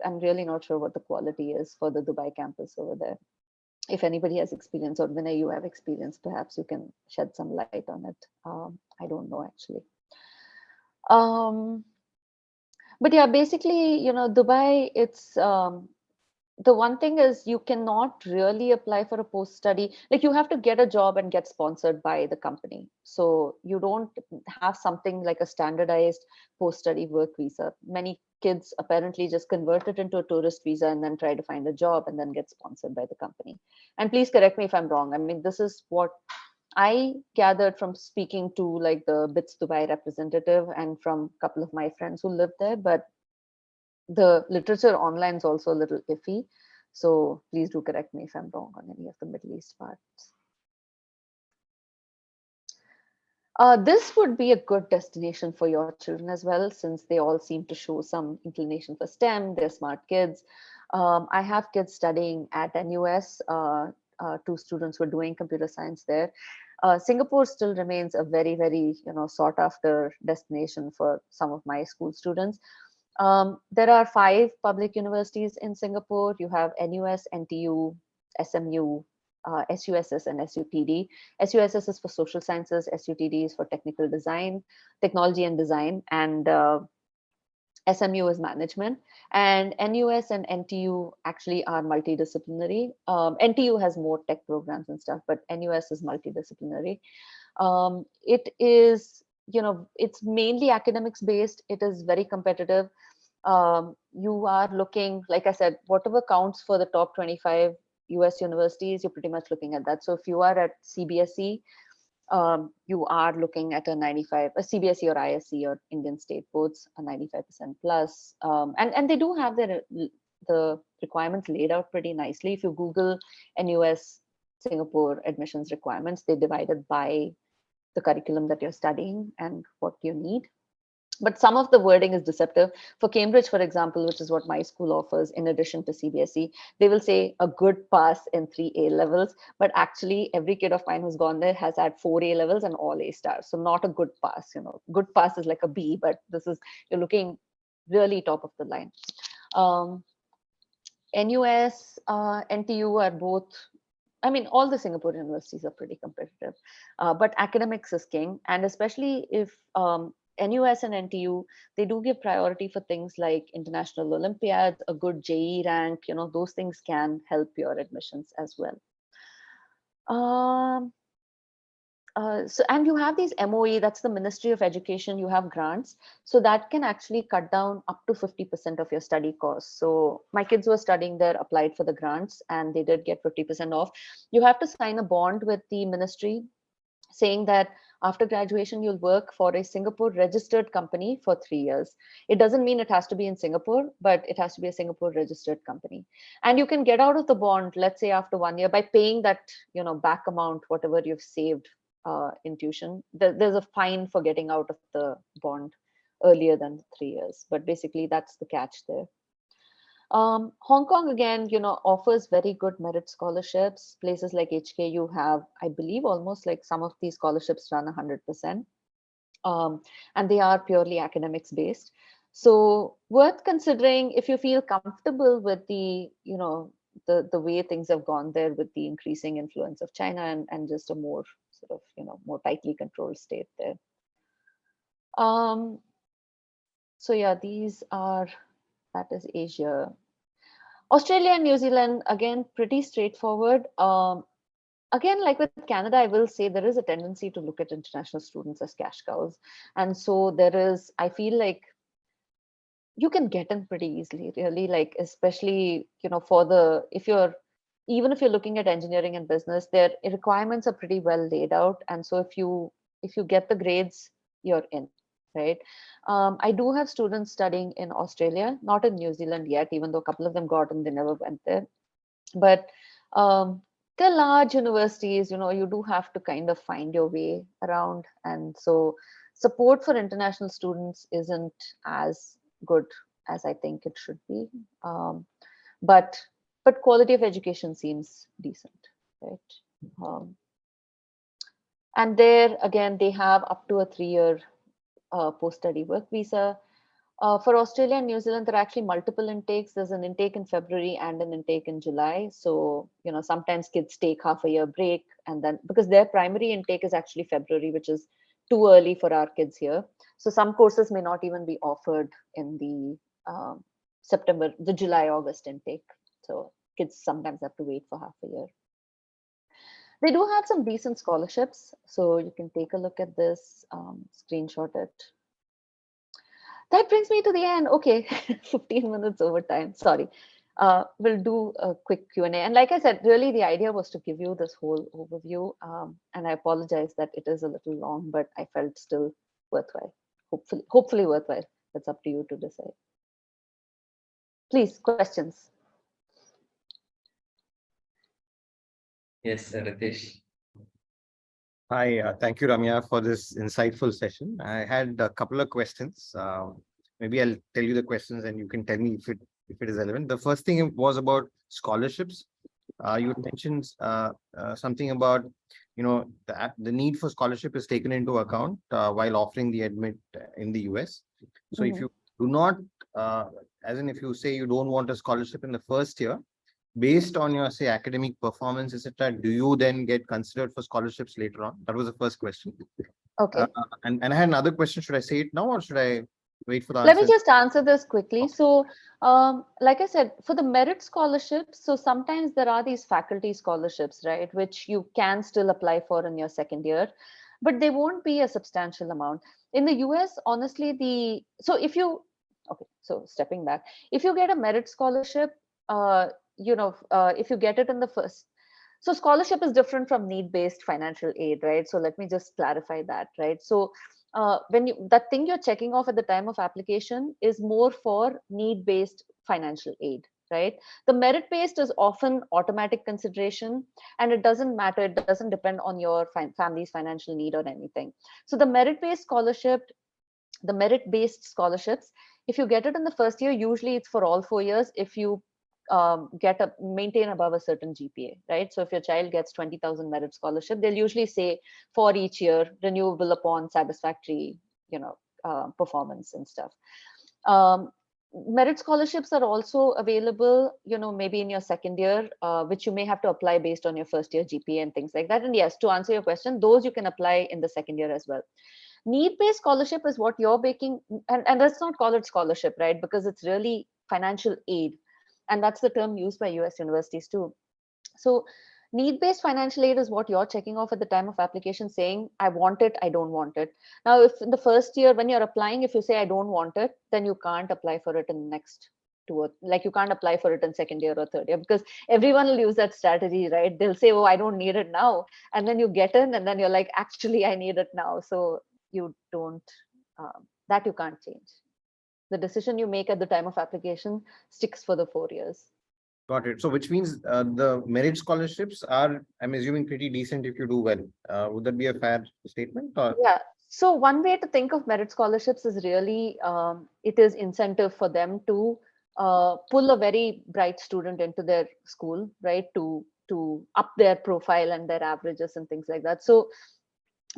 I'm really not sure what the quality is for the Dubai campus over there. If anybody has experience, or Vinay, you have experience, perhaps you can shed some light on it. I don't know actually. But yeah, basically, Dubai, it's the one thing is you cannot really apply for a post study. Like you have to get a job and get sponsored by the company. So you don't have something like a standardized post study work visa. Many kids apparently just convert it into a tourist visa and then try to find a job and then get sponsored by the company. And please correct me if I'm wrong. I mean, this is what I gathered from speaking to like the BITS Dubai representative and from a couple of my friends who live there, but the literature online is also a little iffy. So please do correct me if I'm wrong on any of the Middle East parts. This would be a good destination for your children as well, since they all seem to show some inclination for STEM. They're smart kids. I have kids studying at NUS, two students who are doing computer science there. Singapore still remains a very, very sought after destination for some of my school students. There are 5 public universities in Singapore. You have NUS, NTU, SMU, SUSS, and SUTD. SUSS is for social sciences, SUTD is for technical design, technology and design, and SMU is management. And NUS and NTU actually are multidisciplinary. NTU has more tech programs and stuff, but NUS is multidisciplinary. It is, it's mainly academics based. It is very competitive. You are looking, like I said, whatever counts for the top 25 US universities, you're pretty much looking at that. So if you are at CBSE, you are looking at a 95, a CBSE or ISC or Indian state boards, a 95% plus. And they do have the requirements laid out pretty nicely. If you Google NUS Singapore admissions requirements, they divided by the curriculum that you're studying and what you need. But some of the wording is deceptive. For Cambridge, for example, which is what my school offers, in addition to CBSE, they will say a good pass in 3 A levels. But actually, every kid of mine who's gone there has had 4 A levels and all A stars. So not a good pass. Good pass is like a B, but you're looking really top of the line. NUS, NTU are both. I mean, all the Singapore universities are pretty competitive, but academics is king. And especially if NUS and NTU, they do give priority for things like international Olympiads, a good JE rank, those things can help your admissions as well. And you have these MOE, that's the Ministry of Education, you have grants. So that can actually cut down up to 50% of your study costs. So my kids who are studying there applied for the grants and they did get 50% off. You have to sign a bond with the ministry saying that after graduation, you'll work for a Singapore registered company for 3 years. It doesn't mean it has to be in Singapore, but it has to be a Singapore registered company. And you can get out of the bond, let's say after 1 year, by paying that, back amount, whatever you've saved in tuition. There's a fine for getting out of the bond earlier than 3 years, but basically that's the catch there. Hong Kong again, offers very good merit scholarships. Places like HKU have, I believe, almost like some of these scholarships run 100%, and they are purely academics based. So worth considering if you feel comfortable with the the way things have gone there with the increasing influence of China and just a more sort of more tightly controlled state there. So yeah, that is Asia. Australia and New Zealand, again, pretty straightforward. Again, like with Canada, I will say there is a tendency to look at international students as cash cows. And so I feel like you can get in pretty easily, really, like, especially, even if you're looking at engineering and business, their requirements are pretty well laid out. And so if you get the grades, you're in. Right. I do have students studying in Australia, not in New Zealand yet, even though a couple of them got and they never went there. But they're large universities, you do have to kind of find your way around. And so support for international students isn't as good as I think it should be. But quality of education seems decent, right? And there again, they have up to a 3-year post-study work visa. For Australia and New Zealand, there are actually multiple intakes. There's an intake in February and an intake in July. So, sometimes kids take half a year break, and then because their primary intake is actually February, which is too early for our kids here. So some courses may not even be offered in the July, August intake. So kids sometimes have to wait for half a year. They do have some decent scholarships. So you can take a look at this, screenshot it. That brings me to the end. Okay, 15 minutes over time. Sorry. We'll do a quick Q&A. And like I said, really the idea was to give you this whole overview. And I apologize that it is a little long, but I felt still worthwhile. Hopefully worthwhile. That's up to you to decide. Please, questions. Yes, Ritesh. Hi, thank you, Ramya, for this insightful session. I had a couple of questions. Maybe I'll tell you the questions and you can tell me if it is relevant. The first thing was about scholarships. You mentioned something about, the need for scholarship is taken into account while offering the admit in the US. So if you do not, as in if you say you don't want a scholarship in the first year, based on your, say, academic performance, etc., do you then get considered for scholarships later on? That was the first question. Okay. And I had another question. Should I say it now or should I wait for the Let answer? me just answer this quickly. Okay. So, like I said, for the merit scholarships, so sometimes there are these faculty scholarships, right, which you can still apply for in your second year, but they won't be a substantial amount. In the US, honestly, so stepping back, if you get a merit scholarship, if you get it in the first, so scholarship is different from need-based financial aid, right? So let me just clarify that, right? So that thing you're checking off at the time of application is more for need-based financial aid, right? The merit-based is often automatic consideration, and it doesn't matter. It doesn't depend on your family's financial need or anything. So the merit-based scholarships, if you get it in the first year, usually it's for all 4 years. If you maintain above a certain GPA, right? So if your child gets 20,000 merit scholarship, they'll usually say for each year, renewable upon satisfactory, performance and stuff. Merit scholarships are also available, maybe in your second year, which you may have to apply based on your first year GPA and things like that. And yes, to answer your question, those you can apply in the second year as well. Need-based scholarship is what you're making, and let's not call it scholarship, right? Because it's really financial aid. And that's the term used by US universities too. So need-based financial aid is what you're checking off at the time of application saying, I want it, I don't want it. Now, if in the first year when you're applying, if you say I don't want it, then you can't apply for it in the next you can't apply for it in second year or third year, because everyone will use that strategy, right? They'll say, oh, I don't need it now. And then you get in and then you're like, actually, I need it now. So you don't, that you can't change. The decision you make at the time of application sticks for the 4 years. Got it. So which means the merit scholarships are, I'm assuming, pretty decent if you do well. Would that be a fair statement? Or? Yeah. So one way to think of merit scholarships is really, it is incentive for them to pull a very bright student into their school, right? To up their profile and their averages and things like that. So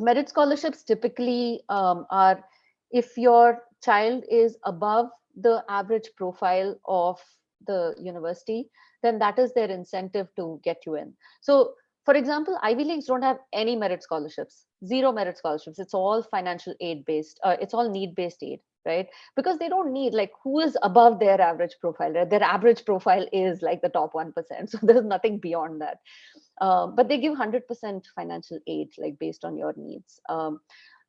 merit scholarships typically are if your child is above the average profile of the university, then that is their incentive to get you in. So for example, Ivy Leagues don't have any merit scholarships, zero merit scholarships. It's all financial aid based. It's all need based aid, right? Because they don't need, like, who is above their average profile, right? Their average profile is like the top 1%. So there's nothing beyond that. But they give 100% financial aid, like based on your needs.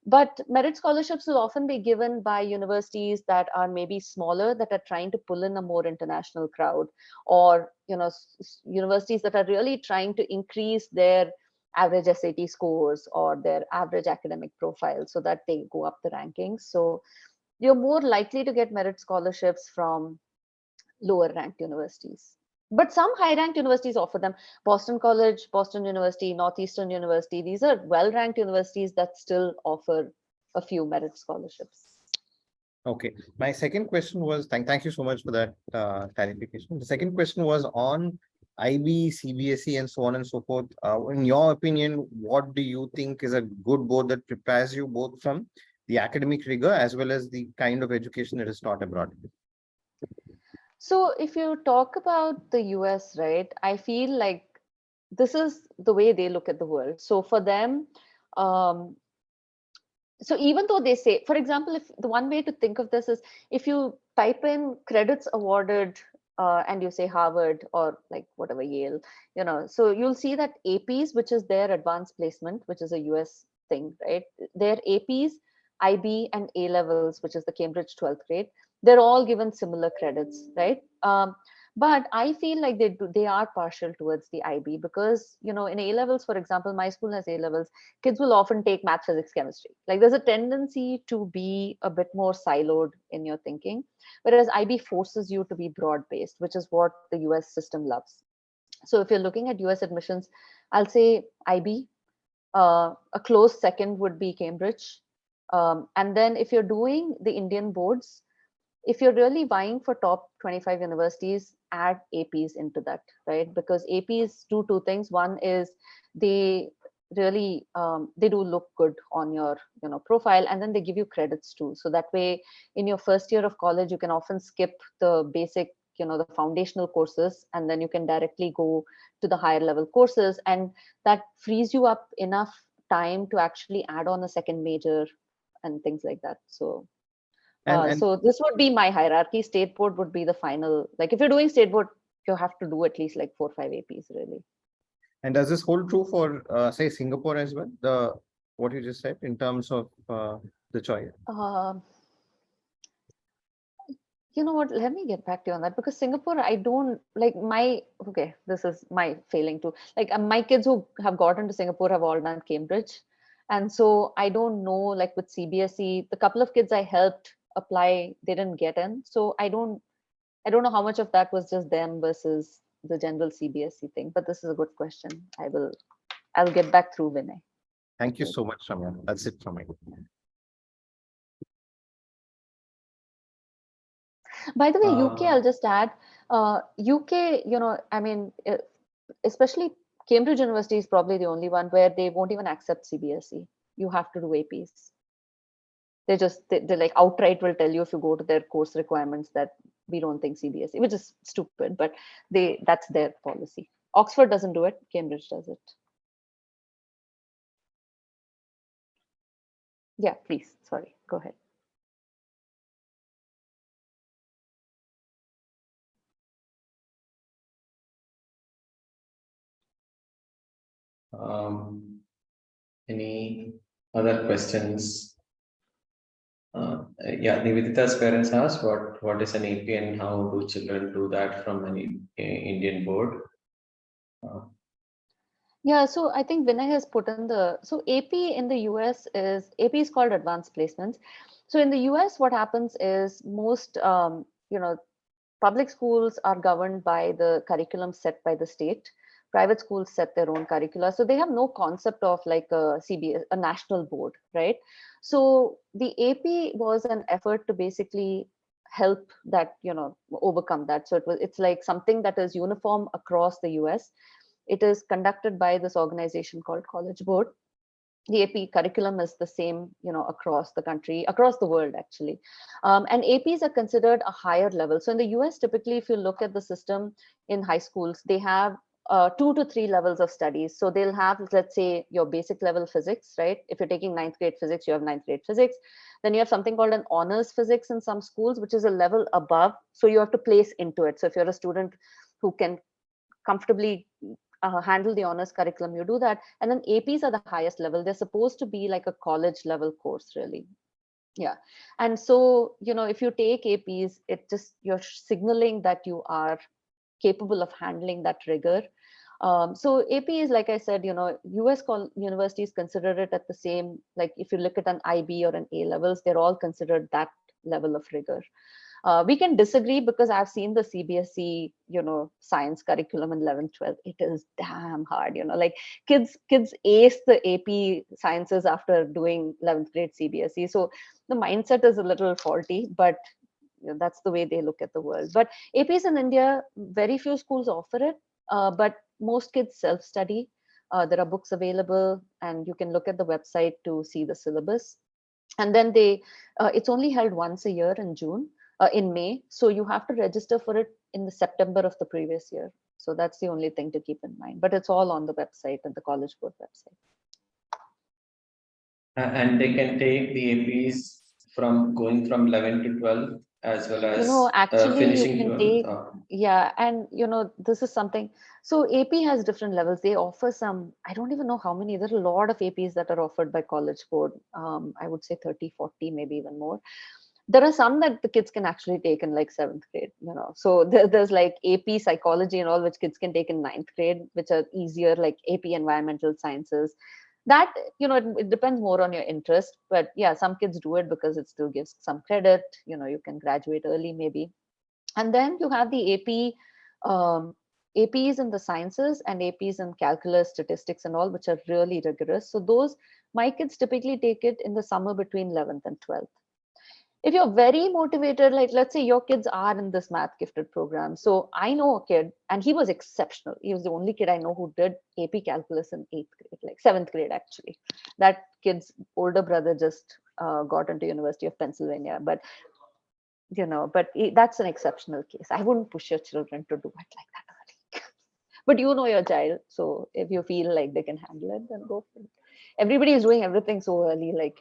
But merit scholarships will often be given by universities that are maybe smaller, that are trying to pull in a more international crowd, or universities that are really trying to increase their average SAT scores or their average academic profile so that they go up the rankings. So you're more likely to get merit scholarships from lower ranked universities. But some high ranked universities offer them. Boston College, Boston University, Northeastern University, these are well ranked universities that still offer a few merit scholarships. Okay. My second question was, thank you so much for that clarification. The second question was on IB, CBSE, and so on and so forth. In your opinion, what do you think is a good board that prepares you both from the academic rigor as well as the kind of education that is taught abroad? So if you talk about the US, right, I feel like this is the way they look at the world. So for them, um, so even though they say, for example, if the one way to think of this is if you type in credits awarded and you say Harvard or like whatever Yale, so you'll see that APs, which is their advanced placement, which is a US thing, right? Their APs, IB, and A levels, which is the Cambridge 12th grade, they're all given similar credits, right? But I feel like they are partial towards the IB because in A levels, for example, my school has A levels, kids will often take math, physics, chemistry. Like there's a tendency to be a bit more siloed in your thinking, whereas IB forces you to be broad based, which is what the US system loves. So if you're looking at US admissions, I'll say IB. A close second would be Cambridge. And then if you're doing the Indian boards, if you're really vying for top 25 universities, add APs into that, right? Because APs do two things. One is they really they do look good on your profile, and then they give you credits too. So that way, in your first year of college, you can often skip the basic, the foundational courses, and then you can directly go to the higher level courses, and that frees you up enough time to actually add on a second major and things like that. So And so this would be my hierarchy. State board would be the final. Like if you're doing state board, you have to do at least like 4 or 5 APs really. does this hold true for say Singapore as well? The what you just said in terms of the choice. You know what? Let me get back to you on that because Singapore, I don't like my. Okay, this is my failing too. Like my kids who have gotten to Singapore have all done Cambridge, and so I don't know. Like with CBSE, the couple of kids I helped apply, they didn't get in. So I don't know how much of that was just them versus the general CBSE thing, but this is a good question. I'll get back through Vinay. Thank you so much, Ramya. That's it from me. By the way, UK, Uh, I'll just add, UK, I mean, especially Cambridge University is probably the only one where they won't even accept CBSE. You have to do APs. They like outright will tell you if you go to their course requirements that we don't think CBSE, which is stupid, but that's their policy. Oxford doesn't do it, Cambridge does it. Yeah, please. Sorry, go ahead. any other questions? Yeah, Nivedita's parents asked what is an AP and how do children do that from an Indian board? Uh, Yeah, so I think Vinay has put in so AP in the US AP is called advanced placements. So in the US, what happens is most, public schools are governed by the curriculum set by the state. Private schools set their own curricula. So they have no concept of like a CBS, a national board, right? So the AP was an effort to basically help that, overcome that. So it's like something that is uniform across the US. It is conducted by this organization called College Board. The AP curriculum is the same, across the country, across the world, actually. And APs are considered a higher level. So in the US, typically, if you look at the system in high schools, they have 2 to 3 levels of studies. So they'll have, let's say, your basic level physics, right? If you're taking ninth grade physics, you have ninth grade physics. Then you have something called an honors physics in some schools, which is a level above. So you have to place into it. So if you're a student who can comfortably handle the honors curriculum, you do that. And then APs are the highest level. They're supposed to be like a college level course, really. Yeah. And so, if you take APs, you're signaling that you are capable of handling that rigor. So AP is, like I said, US universities consider it at the same, like if you look at an IB or an A levels, they're all considered that level of rigor. We can disagree because I've seen the CBSE, science curriculum in 11th, 12th. It is damn hard, like kids ace the AP sciences after doing 11th grade CBSE. So the mindset is a little faulty, but that's the way they look at the world. But APs in India, very few schools offer it, but most kids self-study. There are books available, and you can look at the website to see the syllabus. And then it's only held once a year in June, in May. So you have to register for it in the September of the previous year. So that's the only thing to keep in mind. But it's all on the website and the College Board website. And they can take the APs from going from 11 to 12 as well as Actually you finishing can 12. take, yeah, and this is something. So AP has different levels. They offer some, I don't even know how many. There are a lot of APs that are offered by College Board. I would say 30, 40, maybe even more. There are some that the kids can actually take in like 7th grade, so there's like AP psychology and all, which kids can take in 9th grade, which are easier, like AP environmental sciences. That, it depends more on your interest, but yeah, some kids do it because it still gives some credit. You can graduate early maybe. And then you have the APs in the sciences and APs in calculus, statistics and all, which are really rigorous. So those, my kids typically take it in the summer between 11th and 12th. If you're very motivated, like let's say your kids are in this math gifted program. So I know a kid, and he was exceptional. He was the only kid I know who did AP calculus in 8th grade, like 7th grade actually. That kid's older brother just got into University of Pennsylvania, but that's an exceptional case. I wouldn't push your children to do it like that early. But your child, so if you feel like they can handle it, then go for it. Everybody is doing everything so early, like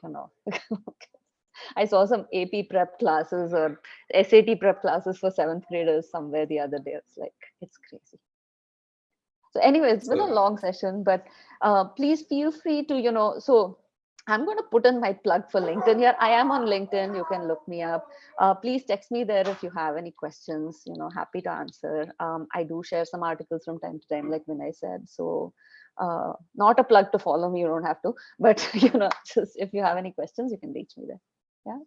I saw some AP prep classes or SAT prep classes for 7th graders somewhere the other day. It's crazy. So anyway, it's been a long session, but please feel free to, so I'm going to put in my plug for LinkedIn here. I am on LinkedIn. You can look me up. Please text me there if you have any questions, happy to answer. I do share some articles from time to time, like Vinay said. So not a plug to follow me. You don't have to, but, just if you have any questions, you can reach me there. Yeah.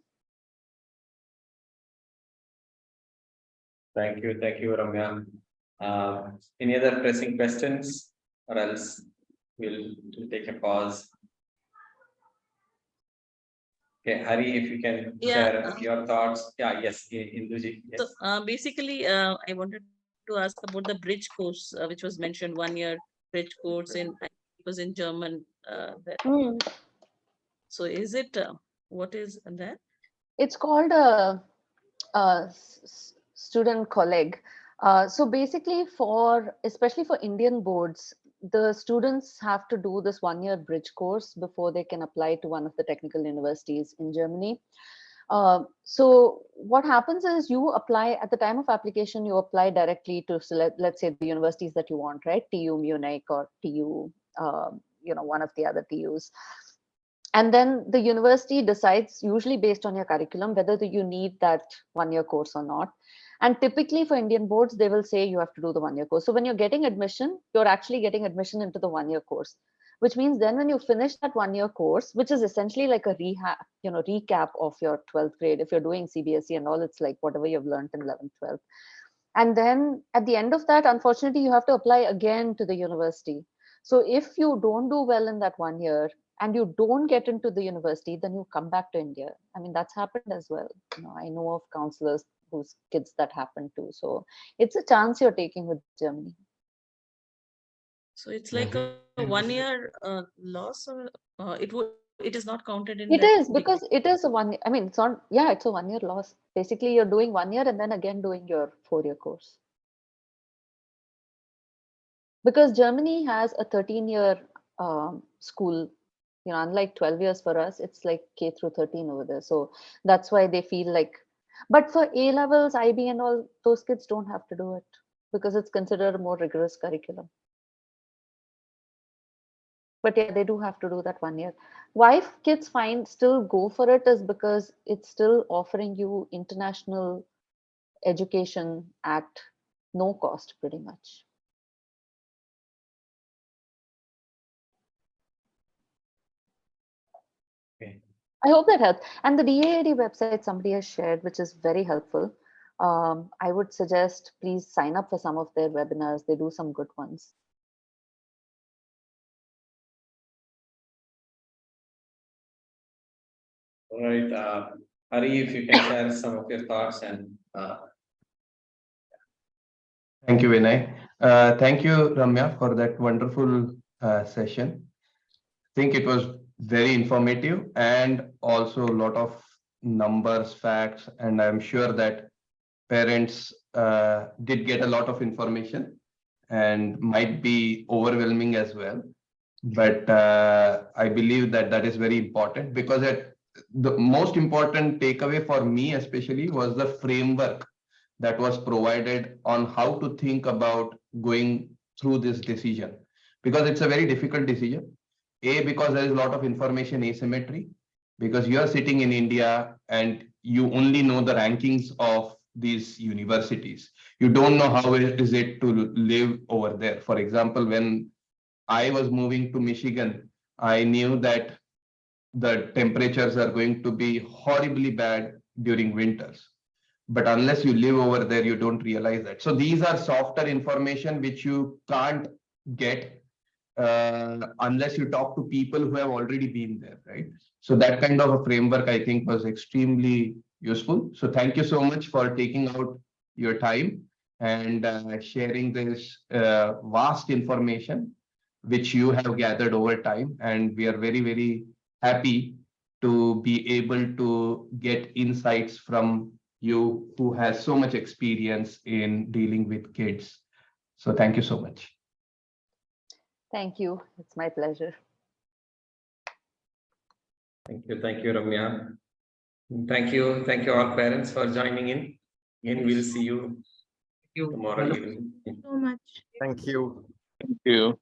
Thank you, Ramya. Any other pressing questions, or else we'll take a pause. Okay, Hari, if you can share your thoughts. Yeah, yes, Induji. Yes. So basically, I wanted to ask about the bridge course, which was mentioned, 1 year bridge course it was in German. So is it, what is that? It's called a student colleague. So basically, especially for Indian boards, the students have to do this 1 year bridge course before they can apply to one of the technical universities in Germany. So what happens is you apply at the time of application, you apply directly to select, let's say, the universities that you want, right? TU Munich or TU, one of the other TUs. And then the university decides, usually based on your curriculum, whether you need that 1 year course or not. And typically for Indian boards, they will say you have to do the 1 year course. So when you're getting admission, you're actually getting admission into the 1 year course, which means then when you finish that 1 year course, which is essentially like a recap of your 12th grade. If you're doing CBSE and all, it's like whatever you've learned in 11th, 12th. And then at the end of that, unfortunately, you have to apply again to the university. So if you don't do well in that 1 year and you don't get into the university, then you come back to India. I mean, that's happened as well. I know of counselors whose kids that happened to. So it's a chance you're taking with Germany. So it's like a 1 year loss, or it is not counted in It that is, because it is a 1 year. I mean, it's not, yeah, it's a 1 year loss. Basically, you're doing 1 year and then again doing your 4 year course. Because Germany has a 13-year school, unlike 12 years for us, it's like K through 13 over there. So that's why they feel like, but for A levels, IB and all, those kids don't have to do it because it's considered a more rigorous curriculum. But yeah, they do have to do that 1 year. Why kids still go for it is because it's still offering you international education at no cost, pretty much. Okay. I hope that helps. And the DAAD website somebody has shared, which is very helpful. I would suggest please sign up for some of their webinars. They do some good ones. All right, Hari, if you can share some of your thoughts and Thank you, Vinay. Thank you, Ramya, for that wonderful session. I think it was very informative and also a lot of numbers, facts, and I'm sure that parents did get a lot of information and might be overwhelming as well. But I believe that that is very important because the most important takeaway for me, especially, was the framework that was provided on how to think about going through this decision because it's a very difficult decision. Because there is a lot of information asymmetry because you are sitting in India and you only know the rankings of these universities. You don't know how is it to live over there. For example, when I was moving to Michigan, I knew that the temperatures are going to be horribly bad during winters. But unless you live over there, you don't realize that. So these are softer information which you can't get unless you talk to people who have already been there, right? So that kind of a framework, I think, was extremely useful. So thank you so much for taking out your time and sharing this vast information which you have gathered over time. And we are very, very happy to be able to get insights from you who has so much experience in dealing with kids. So thank you so much. Thank you. It's my pleasure. thank you, Ramya. Thank you all parents for joining in. And we'll see you tomorrow evening. So much. Thank you. Thank you.